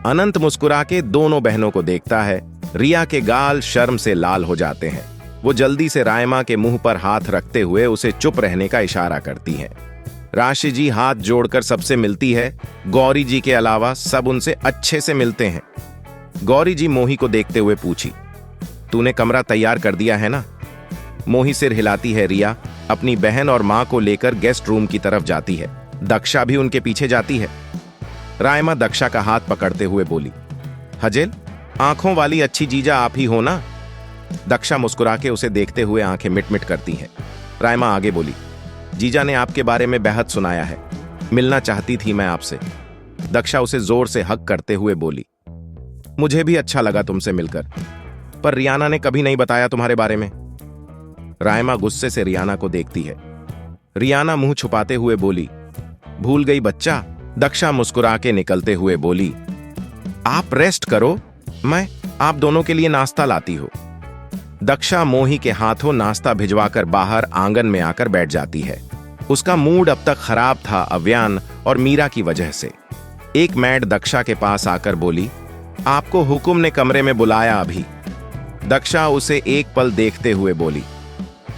अनंत मुस्कुरा के दोनों बहनों को देखता है। रिया के गाल शर्म से लाल हो जाते हैं। वो जल्दी से रायमा के मुंह पर हाथ रखते हुए उसे चुप रहने का इशारा करती है। राशि जी हाथ जोड़कर सबसे मिलती है। गौरी जी के अलावा सब उनसे अच्छे से मिलते हैं। गौरी जी मोही को देखते हुए पूछी, तूने कमरा तैयार कर दिया है ना? मोही सिर हिलाती है। रिया अपनी बहन और मां को लेकर गेस्ट रूम की तरफ जाती है। दक्षा भी उनके पीछे जाती है। रायमा दक्षा का हाथ पकड़ते हुए बोली, हजेल, आंखों वाली अच्छी जीजा आप ही हो ना? दक्षा मुस्कुरा के उसे देखते हुए आंखें मिट-मिट करती है। रायमा आगे बोली, जीजा ने आपके बारे में बेहद सुनाया है, मिलना चाहती थी मैं आपसे। दक्षा उसे जोर से हक करते हुए बोली, मुझे भी अच्छा लगा तुमसे मिलकर, पर रियाना ने कभी नहीं बताया तुम्हारे बारे में। रायमा गुस्से से रियाना को देखती है। रियाना मुंह छुपाते हुए बोली, भूल गई बच्चा। दक्षा मुस्कुरा के निकलते हुए बोली, आप रेस्ट करो, मैं आप दोनों के लिए नाश्ता लाती हूं। दक्षा मोही के हाथों नाश्ता भिजवाकर बाहर आंगन में आकर बैठ जाती है। उसका मूड अब तक खराब था अव्यान और मीरा की वजह से। एक मैड दक्षा के पास आकर बोली, आपको हुकुम ने कमरे में बुलाया अभी। दक्षा उसे एक पल देखते हुए बोली,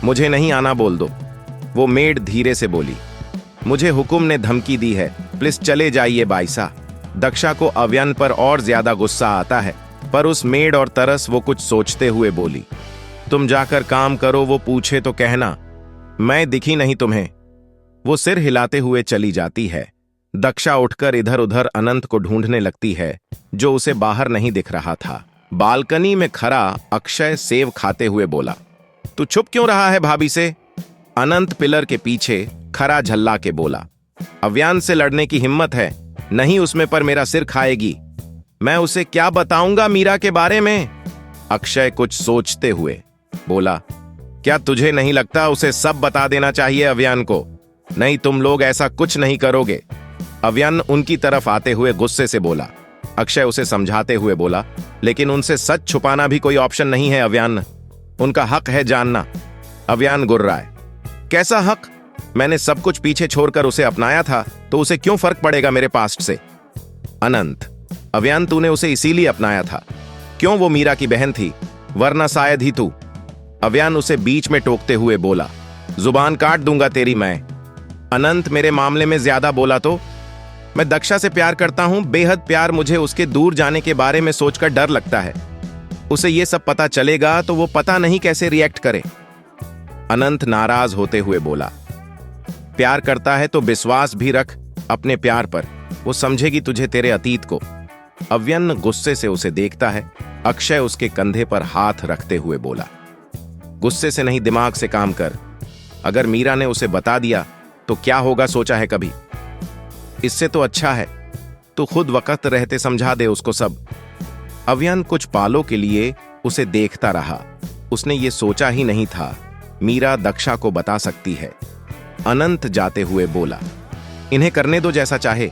मुझे नहीं आना बोल दो। वो मेड धीरे से बोली, मुझे हुकुम ने धमकी दी है, प्लीज चले जाइए बाईसा। दक्षा को अव्यन पर और ज्यादा गुस्सा आता है, पर उस मेड और तरस वो कुछ सोचते हुए बोली, तुम जाकर काम करो, वो पूछे तो कहना मैं दिखी नहीं तुम्हें। वो सिर हिलाते हुए चली जाती है। दक्षा उठकर इधर उधर अनंत को ढूंढने लगती है, जो उसे बाहर नहीं दिख रहा था। बालकनी में खड़ा अक्षय सेव खाते हुए बोला, तू छुप क्यों रहा है भाभी से? अनंत पिलर के पीछे खड़ा झल्ला के बोला, अव्यान से लड़ने की हिम्मत है नहीं उसमें, पर मेरा सिर खाएगी। मैं उसे क्या बताऊंगा मीरा के बारे में? अक्षय कुछ सोचते हुए बोला, क्या तुझे नहीं लगता उसे सब बता देना चाहिए अव्यान को? नहीं, तुम लोग ऐसा कुछ नहीं करोगे। अव्यान उनकी तरफ आते हुए गुस्से से बोला। अक्षय उसे समझाते हुए बोला, लेकिन उनसे सच छुपाना भी कोई ऑप्शन नहीं है अव्यान, उनका हक है जानना। अव्यान गुर्राए, कैसा हक? मैंने सब कुछ पीछे छोड़कर उसे अपनाया था, तो उसे क्यों फर्क पड़ेगा मेरे पास्ट से? अनंत, अव्यान तूने उसे इसीलिए अपनाया था, क्यों? वो मीरा की बहन थी, वरना शायद ही तू। अव्यान उसे बीच में टोकते हुए बोला, जुबान काट दूंगा तेरी मैं। अनंत, मेरे मामले में ज्यादा बोला तो? मैं दक्षा से प्यार करता हूं, बेहद प्यार। मुझे उसके दूर जाने के बारे में सोचकर डर लगता है। उसे यह सब पता चलेगा तो वो पता नहीं कैसे रिएक्ट करे। अनंत नाराज होते हुए बोला, प्यार करता है तो विश्वास भी रख अपने प्यार पर, वो समझेगी तुझे, तेरे अतीत को। अव्यन गुस्से से उसे देखता है। अक्षय उसके कंधे पर हाथ रखते हुए बोला, गुस्से से नहीं, दिमाग से काम कर। अगर मीरा ने उसे बता दिया तो क्या होगा, सोचा है कभी? इससे तो अच्छा है तो खुद वक्त रहते समझा दे उसको सब। अव्यन कुछ पालों के लिए उसे देखता रहा। उसने ये सोचा ही नहीं था मीरा दक्षा को बता सकती है। अनंत जाते हुए बोला, इन्हें करने दो जैसा चाहे,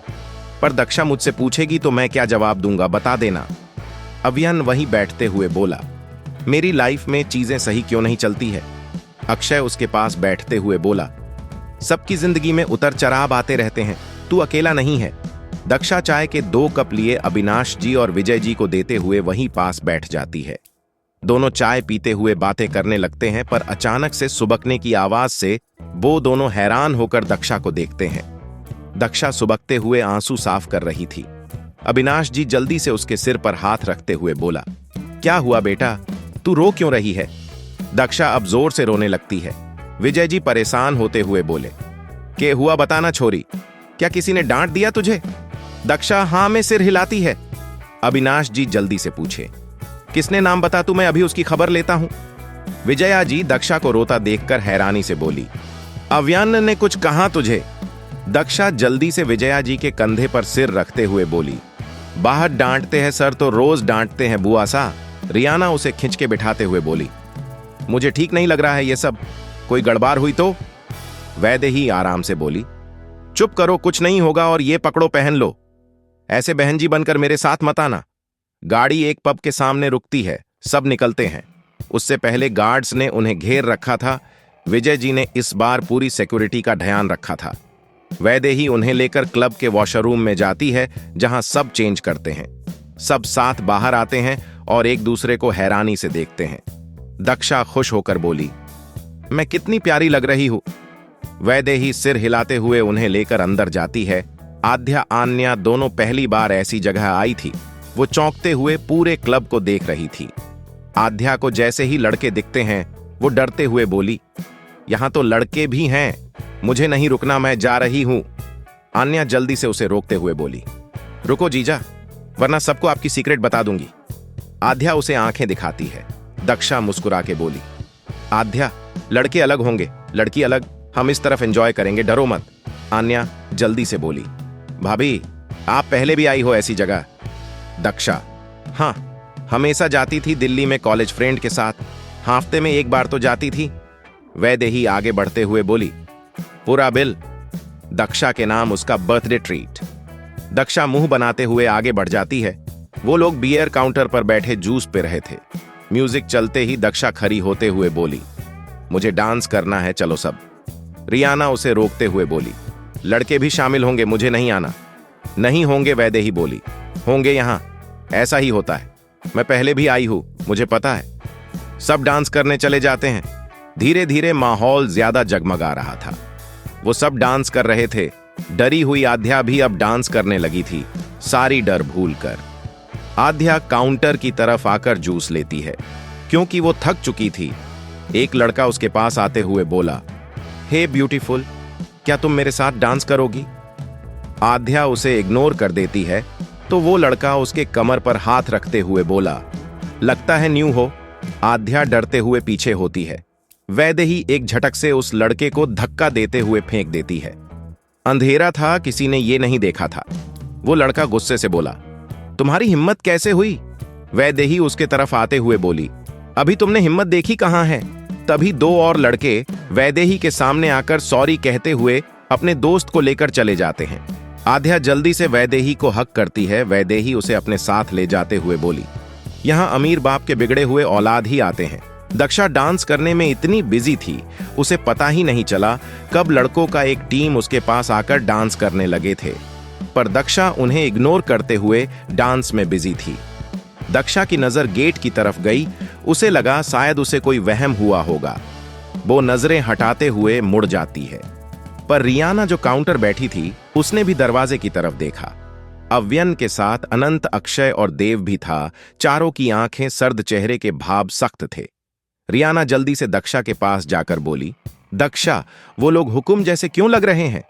पर दक्षा मुझसे पूछेगी तो मैं क्या जवाब दूंगा, बता देना। अव्यन वहीं बैठते हुए बोला, मेरी लाइफ में चीजें सही क्यों नहीं चलती है? अक्षय उसके पास बैठते हुए बोला, सबकी जिंदगी में उतर चढ़ाव आते रहते हैं, तू अकेला नहीं है। दक्षा चाय के 2 कप लिए अविनाश जी और विजय जी को देते हुए वहीं पास बैठ जाती है। दोनों चाय पीते हुए बातें करने लगते हैं, पर अचानक से सुबकने की आवाज से वो दोनों हैरान होकर दक्षा को देखते हैं। दक्षा सुबकते हुए आंसू साफ कर रही थी। अविनाश जी जल्दी से उसके सिर पर हाथ रखते हुए बोला, क्या हुआ बेटा, तू रो क्यों रही है? दक्षा अब जोर से रोने लगती है। विजय जी परेशान होते हुए बोले, क्या हुआ बताना छोरी, क्या किसी ने डांट दिया तुझे? दक्षा हाँ में सिर हिलाती है। अविनाश जी जल्दी से पूछे, किसने नाम बता तू, मैं अभी उसकी खबर लेता हूं। विजया जी दक्षा को रोता देखकर हैरानी से बोली, अव्यान ने कुछ कहा तुझे? दक्षा जल्दी से विजया जी के कंधे पर सिर रखते हुए बोली, बाहर डांटते हैं सर तो रोज डांटते हैं बुआ सा। रियाना उसे खींच के बिठाते हुए बोली, मुझे ठीक नहीं लग रहा है ये सब, कोई गड़बड़ हुई तो? वैदेही आराम से बोली, चुप करो, कुछ नहीं होगा, और ये पकड़ो पहन लो, ऐसे बहन जी बनकर मेरे साथ मत आना। गाड़ी एक पब के सामने रुकती है, सब निकलते हैं। उससे पहले गार्ड्स ने उन्हें घेर रखा था। विजय जी ने इस बार पूरी सिक्योरिटी का ध्यान रखा था। वैदेही उन्हें लेकर क्लब के वॉशरूम में जाती है, जहां सब चेंज करते हैं। सब साथ बाहर आते हैं और एक दूसरे को हैरानी से देखते हैं। दक्षा खुश होकर बोली, मैं कितनी प्यारी लग रही हूं। वैदेही सिर हिलाते हुए उन्हें लेकर अंदर जाती है। आध्या आन्या दोनों पहली बार ऐसी जगह आई थी। वो चौंकते हुए पूरे क्लब को देख रही थी। आध्या को जैसे ही लड़के दिखते हैं वो डरते हुए बोली, यहां तो लड़के भी हैं, मुझे नहीं रुकना, मैं जा रही हूं। आन्या जल्दी से उसे रोकते हुए बोली, रुको जीजा, वरना सबको आपकी सीक्रेट बता दूंगी। आध्या उसे आंखें दिखाती है। दक्षा मुस्कुरा के बोली, आध्या, लड़के अलग होंगे, लड़की अलग, हम इस तरफ एंजॉय करेंगे, डरो मत। आन्या जल्दी से बोली, भाभी आप पहले भी आई हो ऐसी जगह? दक्षा, हाँ, हमेशा जाती थी दिल्ली में कॉलेज फ्रेंड के साथ, हफ्ते में एक बार तो जाती थी। वैदेही आगे बढ़ते हुए बोली, पूरा बिल। दक्षा के नाम उसका बर्थडे ट्रीट। दक्षा मुंह बनाते हुए आगे बढ़ जाती है। वो लोग बियर काउंटर पर बैठे जूस पी रहे थे। म्यूजिक चलते ही दक्षा खड़ी होते हुए बोली, मुझे डांस करना है, चलो सब। रियाना उसे रोकते हुए बोली, लड़के भी शामिल होंगे, मुझे नहीं आना। नहीं होंगे, वैदेही बोली, होंगे, यहां ऐसा ही होता है, मैं पहले भी आई हूं, मुझे पता है। सब डांस करने चले जाते हैं। धीरे धीरे माहौल ज्यादा जगमगा रहा था। वो सब डांस कर रहे थे। डरी हुई आध्या भी अब डांस करने लगी थी, सारी डर भूलकर। आध्या काउंटर की तरफ आकर जूस लेती है, क्योंकि वो थक चुकी थी। एक लड़का उसके पास आते हुए बोला, हे ब्यूटीफुल, क्या तुम मेरे साथ डांस करोगी? आध्या उसे इग्नोर कर देती है, तो वो लड़का उसके कमर पर हाथ रखते हुए बोला, लगता है न्यू हो। आध्या डरते हुए पीछे होती है। वैदेही एक झटक से उस लड़के को धक्का देते हुए फेंक देती है। अंधेरा था, किसी ने ये नहीं देखा था। वो लड़का गुस्से से बोला, तुम्हारी हिम्मत कैसे हुई? वैदेही उसके तरफ आते हुए बोली, अभी तुमने हिम्मत देखी कहां है? तभी 2 और लड़के वैदेही के सामने आकर सॉरी कहते हुए अपने दोस्त को लेकर चले जाते हैं। आध्या जल्दी से वैदेही को हक करती है। वैदेही उसे अपने साथ ले जाते हुए बोली, यहां अमीर बाप के बिगड़े हुए औलाद ही आते हैं। दक्षा डांस करने में इतनी बिजी थी, उसे पता ही नहीं चला कब लड़कों का एक टीम उसके पास आकर डांस करने लगे थे। पर दक्षा उन्हें इग्नोर करते हुए डांस में बिजी थी। दक्षा की नजर गेट की तरफ गई। उसे लगा शायद उसे कोई वहम हुआ होगा। वो नजरें हटाते हुए मुड़ जाती है, पर रियाना जो काउंटर बैठी थी उसने भी दरवाजे की तरफ देखा। अव्यन के साथ अनंत, अक्षय और देव भी था। चारों की आंखें सर्द, चेहरे के भाव सख्त थे। रियाना जल्दी से दक्षा के पास जाकर बोली, दक्षा, वो लोग हुक्म जैसे क्यों लग रहे हैं?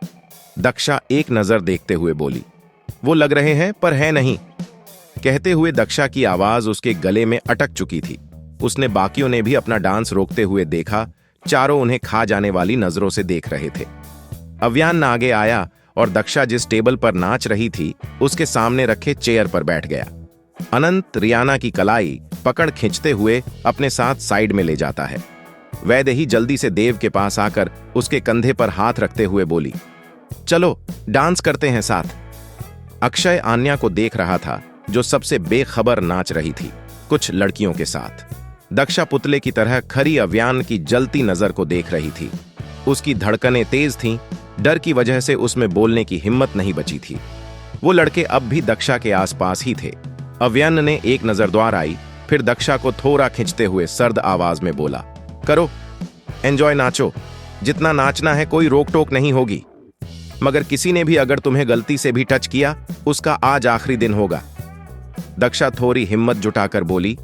दक्षा एक नजर देखते हुए बोली, वो लग रहे हैं पर है नहीं। कहते हुए दक्षा की आवाज उसके गले में अटक चुकी थी। उसने बाकियों ने भी अपना डांस रोकते हुए देखा। चारों उन्हें खा जाने वाली नजरों से देख रहे थे। अव्यान आगे आया और दक्षा जिस टेबल पर नाच रही थी उसके सामने रखे चेयर पर बैठ गया। अनंत रियाना की कलाई पकड़ खींचते हुए अपने साथ साइड में ले जाता है। वैदेही जल्दी से देव के पास आकर उसके कंधे पर हाथ रखते हुए बोली, चलो डांस करते हैं साथ। अक्षय आन्या को देख रहा था, जो सबसे बेखबर नाच रही थी, कुछ लड़कियों के साथ। दक्षा पुतले की तरह खरी अव्यान की जलती नजर को देख रही थी। उसकी धड़कनें तेज थीं, डर की वजह से उसमें बोलने की हिम्मत नहीं बची थी। वो लड़के अब भी दक्षा के आसपास ही थे। अव्यन ने एक नजर द्वार फिर दक्षा को थोड़ा खींचते हुए सर्द आवाज में बोला, करो, एंजॉय, नाचो, जितना नाचना है, कोई रोक टोक नहीं होगी। मगर किसी ने भी अगर तुम्हें गलती से भी टच किया, उसका आज आखिरी दिन होगा। दक्षा थोड़ी हिम्मत जुटाकर बोली,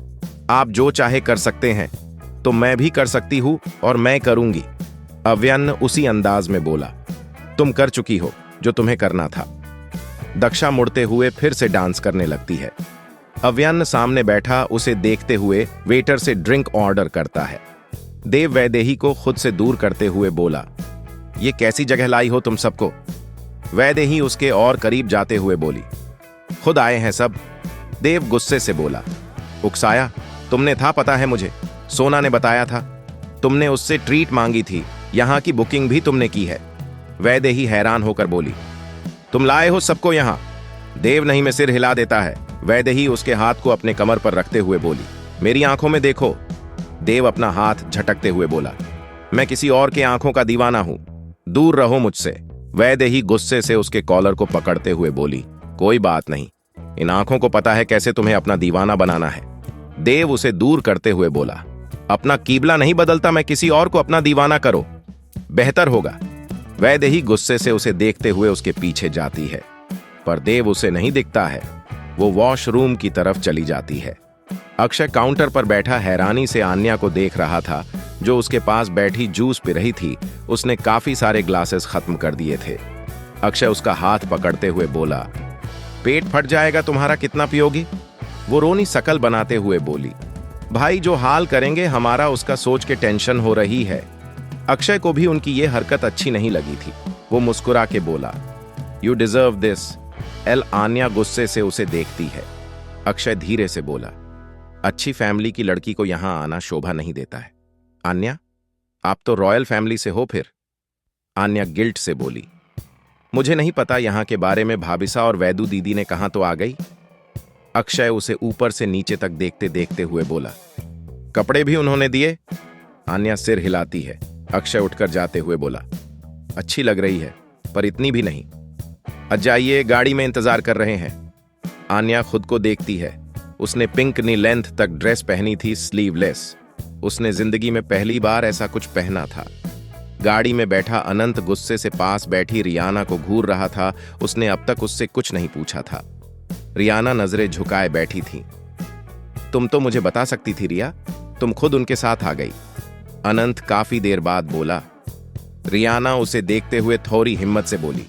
आप जो चाहे कर सकते हैं, तो मैं भी कर सकती हूं और मैं करूंगी। अव्यन उसी अंदाज में बोला, तुम कर चुकी हो जो तुम्हें करना था। दक्षा मुड़ते हुए फिर से डांस करने लगती है। अव्यन सामने बैठा उसे देखते हुए वेटर से ड्रिंक ऑर्डर करता है। देव वैदेही को खुद से दूर करते हुए बोला, ये कैसी जगह लाई हो तुम सबको? वैदेही उसके और करीब जाते हुए बोली, खुद आए हैं सब। देव गुस्से से बोला, उकसाया? तुमने था, पता है मुझे, सोना ने बताया था। तुमने उससे ट्रीट मांगी थी, यहां की बुकिंग भी तुमने की है। वैदेही हैरान होकर बोली, तुम लाए हो सबको यहां? देव नहीं में सिर हिला देता है। वैदेही उसके हाथ को अपने कमर पर रखते हुए बोली, मेरी आंखों में देखो। देव अपना हाथ झटकते हुए बोला, मैं किसी और के आंखों का दीवाना हूं, दूर रहो मुझसे। वैदेही गुस्से से उसके कॉलर को पकड़ते हुए बोली, कोई बात नहीं, इन आंखों को पता है कैसे तुम्हें अपना दीवाना बनाना है। देव उसे दूर करते हुए बोला, अपना कीबला नहीं बदलता, मैं किसी और को अपना दीवाना करो, बेहतर होगा। वैदेही गुस्से से उसे देखते हुए उसके पीछे जाती है, पर देव उसे नहीं दिखता है। वो वॉशरूम की तरफ चली जाती है। अक्षय काउंटर पर बैठा हैरानी से आन्या को देख रहा था, जो उसके पास बैठी जूस पी रही थी। उसने काफी सारे ग्लासेस खत्म कर दिए थे। अक्षय उसका हाथ पकड़ते हुए बोला, पेट फट जाएगा तुम्हारा, कितना पियोगी? वो रोनी शकल बनाते हुए बोली, भाई जो हाल करेंगे हमारा, उसका सोच के टेंशन हो रही है। अक्षय को भी उनकी ये हरकत अच्छी नहीं लगी थी। वो मुस्कुरा के बोला, यू डिजर्व दिस। आन्या गुस्से से उसे देखती है। अक्षय धीरे से बोला, अच्छी फैमिली की लड़की को यहां आना शोभा नहीं देता है। आन्या, आप तो रॉयल फैमिली से हो फिर? आन्या गिल्ट से बोली, मुझे नहीं पता यहां के बारे में, भाबिसा और वैदू दीदी ने कहा तो आ गई। अक्षय उसे ऊपर से नीचे तक देखते देखते हुए बोला, कपड़े भी उन्होंने दिए? आन्या सिर हिलाती है। अक्षय उठकर जाते हुए बोला, अच्छी लग रही है, पर इतनी भी नहीं। जाइए, गाड़ी में इंतजार कर रहे हैं। आन्या खुद को देखती है। उसने पिंक नी लेंथ तक ड्रेस पहनी थी, स्लीवलेस। उसने जिंदगी में पहली बार ऐसा कुछ पहना था। गाड़ी में बैठा अनंत गुस्से से पास बैठी रियाना को घूर रहा था। उसने अब तक उससे कुछ नहीं पूछा था। रियाना नजरें झुकाए बैठी थी। तुम तो मुझे बता सकती थी रिया, तुम खुद उनके साथ आ गई। अनंत काफी देर बाद बोला। रियाना उसे देखते हुए थोड़ी हिम्मत से बोली,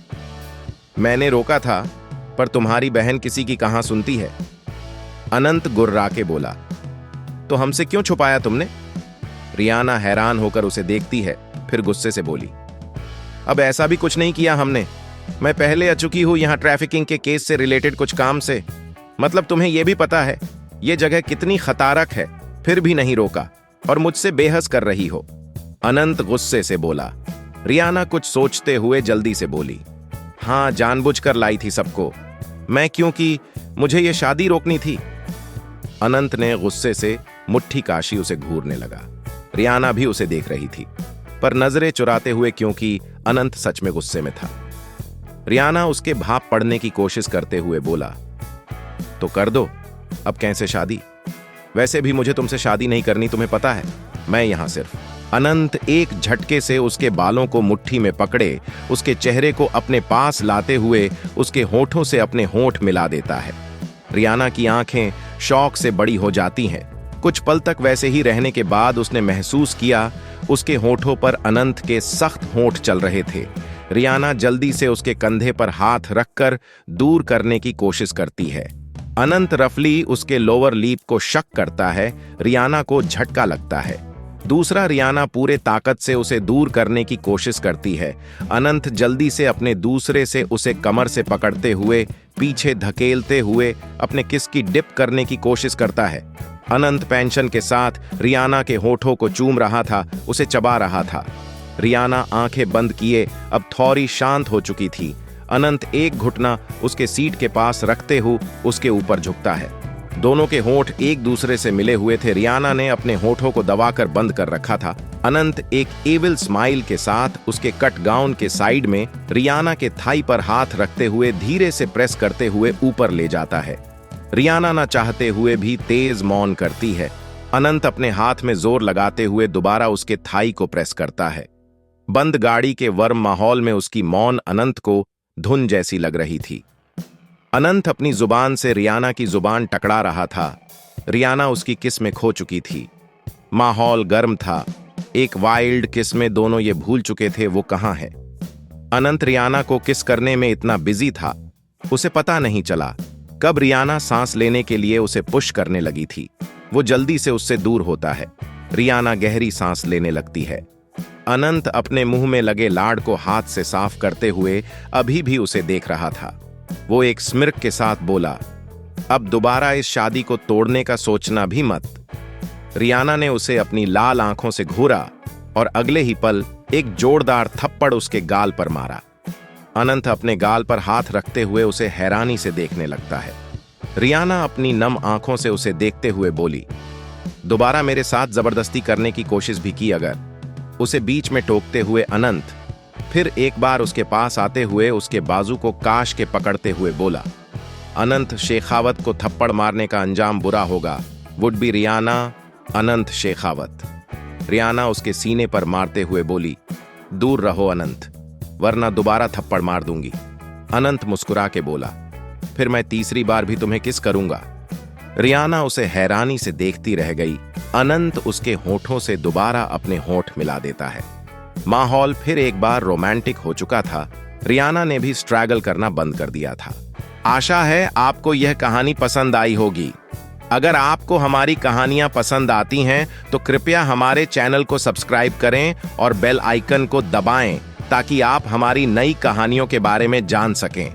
मैंने रोका था, पर तुम्हारी बहन किसी की कहां सुनती है। अनंत गुर्रा के बोला, तो हमसे क्यों छुपाया तुमने? रियाना हैरान होकर उसे देखती है, फिर गुस्से से बोली, अब ऐसा भी कुछ नहीं किया हमने। मैं पहले आ चुकी हूं यहां ट्रैफिकिंग के केस से रिलेटेड कुछ काम से। मतलब तुम्हें यह भी पता है यह जगह कितनी खतरनाक है, फिर भी नहीं रोका और मुझसे बेहस कर रही हो। अनंत गुस्से से बोला। रियाना कुछ सोचते हुए जल्दी से बोली, हां, जानबूझकर लाई थी सबको मैं, क्योंकि मुझे यह शादी रोकनी थी। अनंत ने गुस्से से मुट्ठी काशी उसे घूरने लगा। रियाना भी उसे देख रही थी, पर नजरें चुराते हुए, क्योंकि अनंत सच में गुस्से में था। रियाना उसके भाप पड़ने की कोशिश करते हुए बोला, तो कर दो, अब कैसे शादी? वैसे भी मुझे तुमसे शादी नहीं करनी, तुम्हें पता है। मैं यहां सिर्फ। अनंत एक झटके से उसके बालों को मुट्ठी में पकड़े उसके चेहरे को अपने पास लाते हुए उसके होठों से अपने होठ मिला देता है। रियाना की आंखें शौक से बड़ी हो जाती हैं। कुछ पल तक वैसे ही रहने के बाद उसने महसूस किया उसके होठों पर अनंत के सख्त होंठ चल रहे थे। रियाना जल्दी से उसके कंधे पर हाथ रखकर दूर करने की कोशिश करती है। अनंत रफली उसके लोअर लीप को शक करता है। रियाना को झटका लगता है। दूसरा, रियाना पूरे ताकत से उसे दूर करने की कोशिश करती है। अनंत जल्दी से अपने दूसरे से उसे कमर से पकड़ते हुए पीछे धकेलते हुए अपने किस की डिप करने की कोशिश करता है। अनंत पेंशन के साथ रियाना के होठों को चूम रहा था, उसे चबा रहा था। रियाना आंखें बंद किए अब थोड़ी शांत हो चुकी थी। अनंत एक घुटना उसके सीट के पास रखते हुए उसके ऊपर झुकता है। दोनों के होंठ एक दूसरे से मिले हुए थे। रियाना ने अपने होठों को दबाकर बंद कर रखा था। अनंत एक एविल स्माइल के साथ उसके कट गाउन के साइड में रियाना के थाई पर हाथ रखते हुए धीरे से प्रेस करते हुए ऊपर ले जाता है। रियाना न चाहते हुए भी तेज मौन करती है। अनंत अपने हाथ में जोर लगाते हुए दोबारा उसके थाई को प्रेस करता है। बंद गाड़ी के वर्म माहौल में उसकी मौन अनंत को धुन जैसी लग रही थी। अनंत अपनी जुबान से रियाना की जुबान टकरा रहा था। रियाना उसकी किस में खो चुकी थी। माहौल गर्म था। एक वाइल्ड किस में दोनों ये भूल चुके थे वो कहां है। अनंत रियाना को किस करने में इतना बिजी था, उसे पता नहीं चला कब रियाना सांस लेने के लिए उसे पुश करने लगी थी। वो जल्दी से उससे दूर होता है। रियाना गहरी सांस लेने लगती है। अनंत अपने मुंह में लगे लाड़ को हाथ से साफ करते हुए अभी भी उसे देख रहा था। वो एक स्मिर्क के साथ बोला, अब दोबारा इस शादी को तोड़ने का सोचना भी मत। रियाना ने उसे अपनी लाल आंखों से घूरा और अगले ही पल एक जोरदार थप्पड़ उसके गाल पर मारा। अनंत अपने गाल पर हाथ रखते हुए उसे हैरानी से देखने लगता है। रियाना अपनी नम आंखों से उसे देखते हुए बोली, दोबारा मेरे साथ जबरदस्ती करने की कोशिश भी की अगर। उसे बीच में टोकते हुए अनंत फिर एक बार उसके पास आते हुए उसके बाजू को काश के पकड़ते हुए बोला, अनंत शेखावत को थप्पड़ मारने का अंजाम बुरा होगा। वुड बी रियाना अनंत शेखावत। रियाना उसके सीने पर मारते हुए बोली, दूर रहो अनंत, वरना दोबारा थप्पड़ मार दूंगी। अनंत मुस्कुरा के बोला, फिर मैं तीसरी बार भी तुम्हें किस करूंगा। रियाना उसे हैरानी से देखती रह गई। अनंत उसके होठों से दोबारा अपने होठ मिला देता है। माहौल फिर एक बार रोमांटिक हो चुका था। रियाना ने भी स्ट्रगल करना बंद कर दिया था। आशा है आपको यह कहानी पसंद आई होगी। अगर आपको हमारी कहानियां पसंद आती हैं तो कृपया हमारे चैनल को सब्सक्राइब करें और बेल आइकन को दबाएं ताकि आप हमारी नई कहानियों के बारे में जान सकें।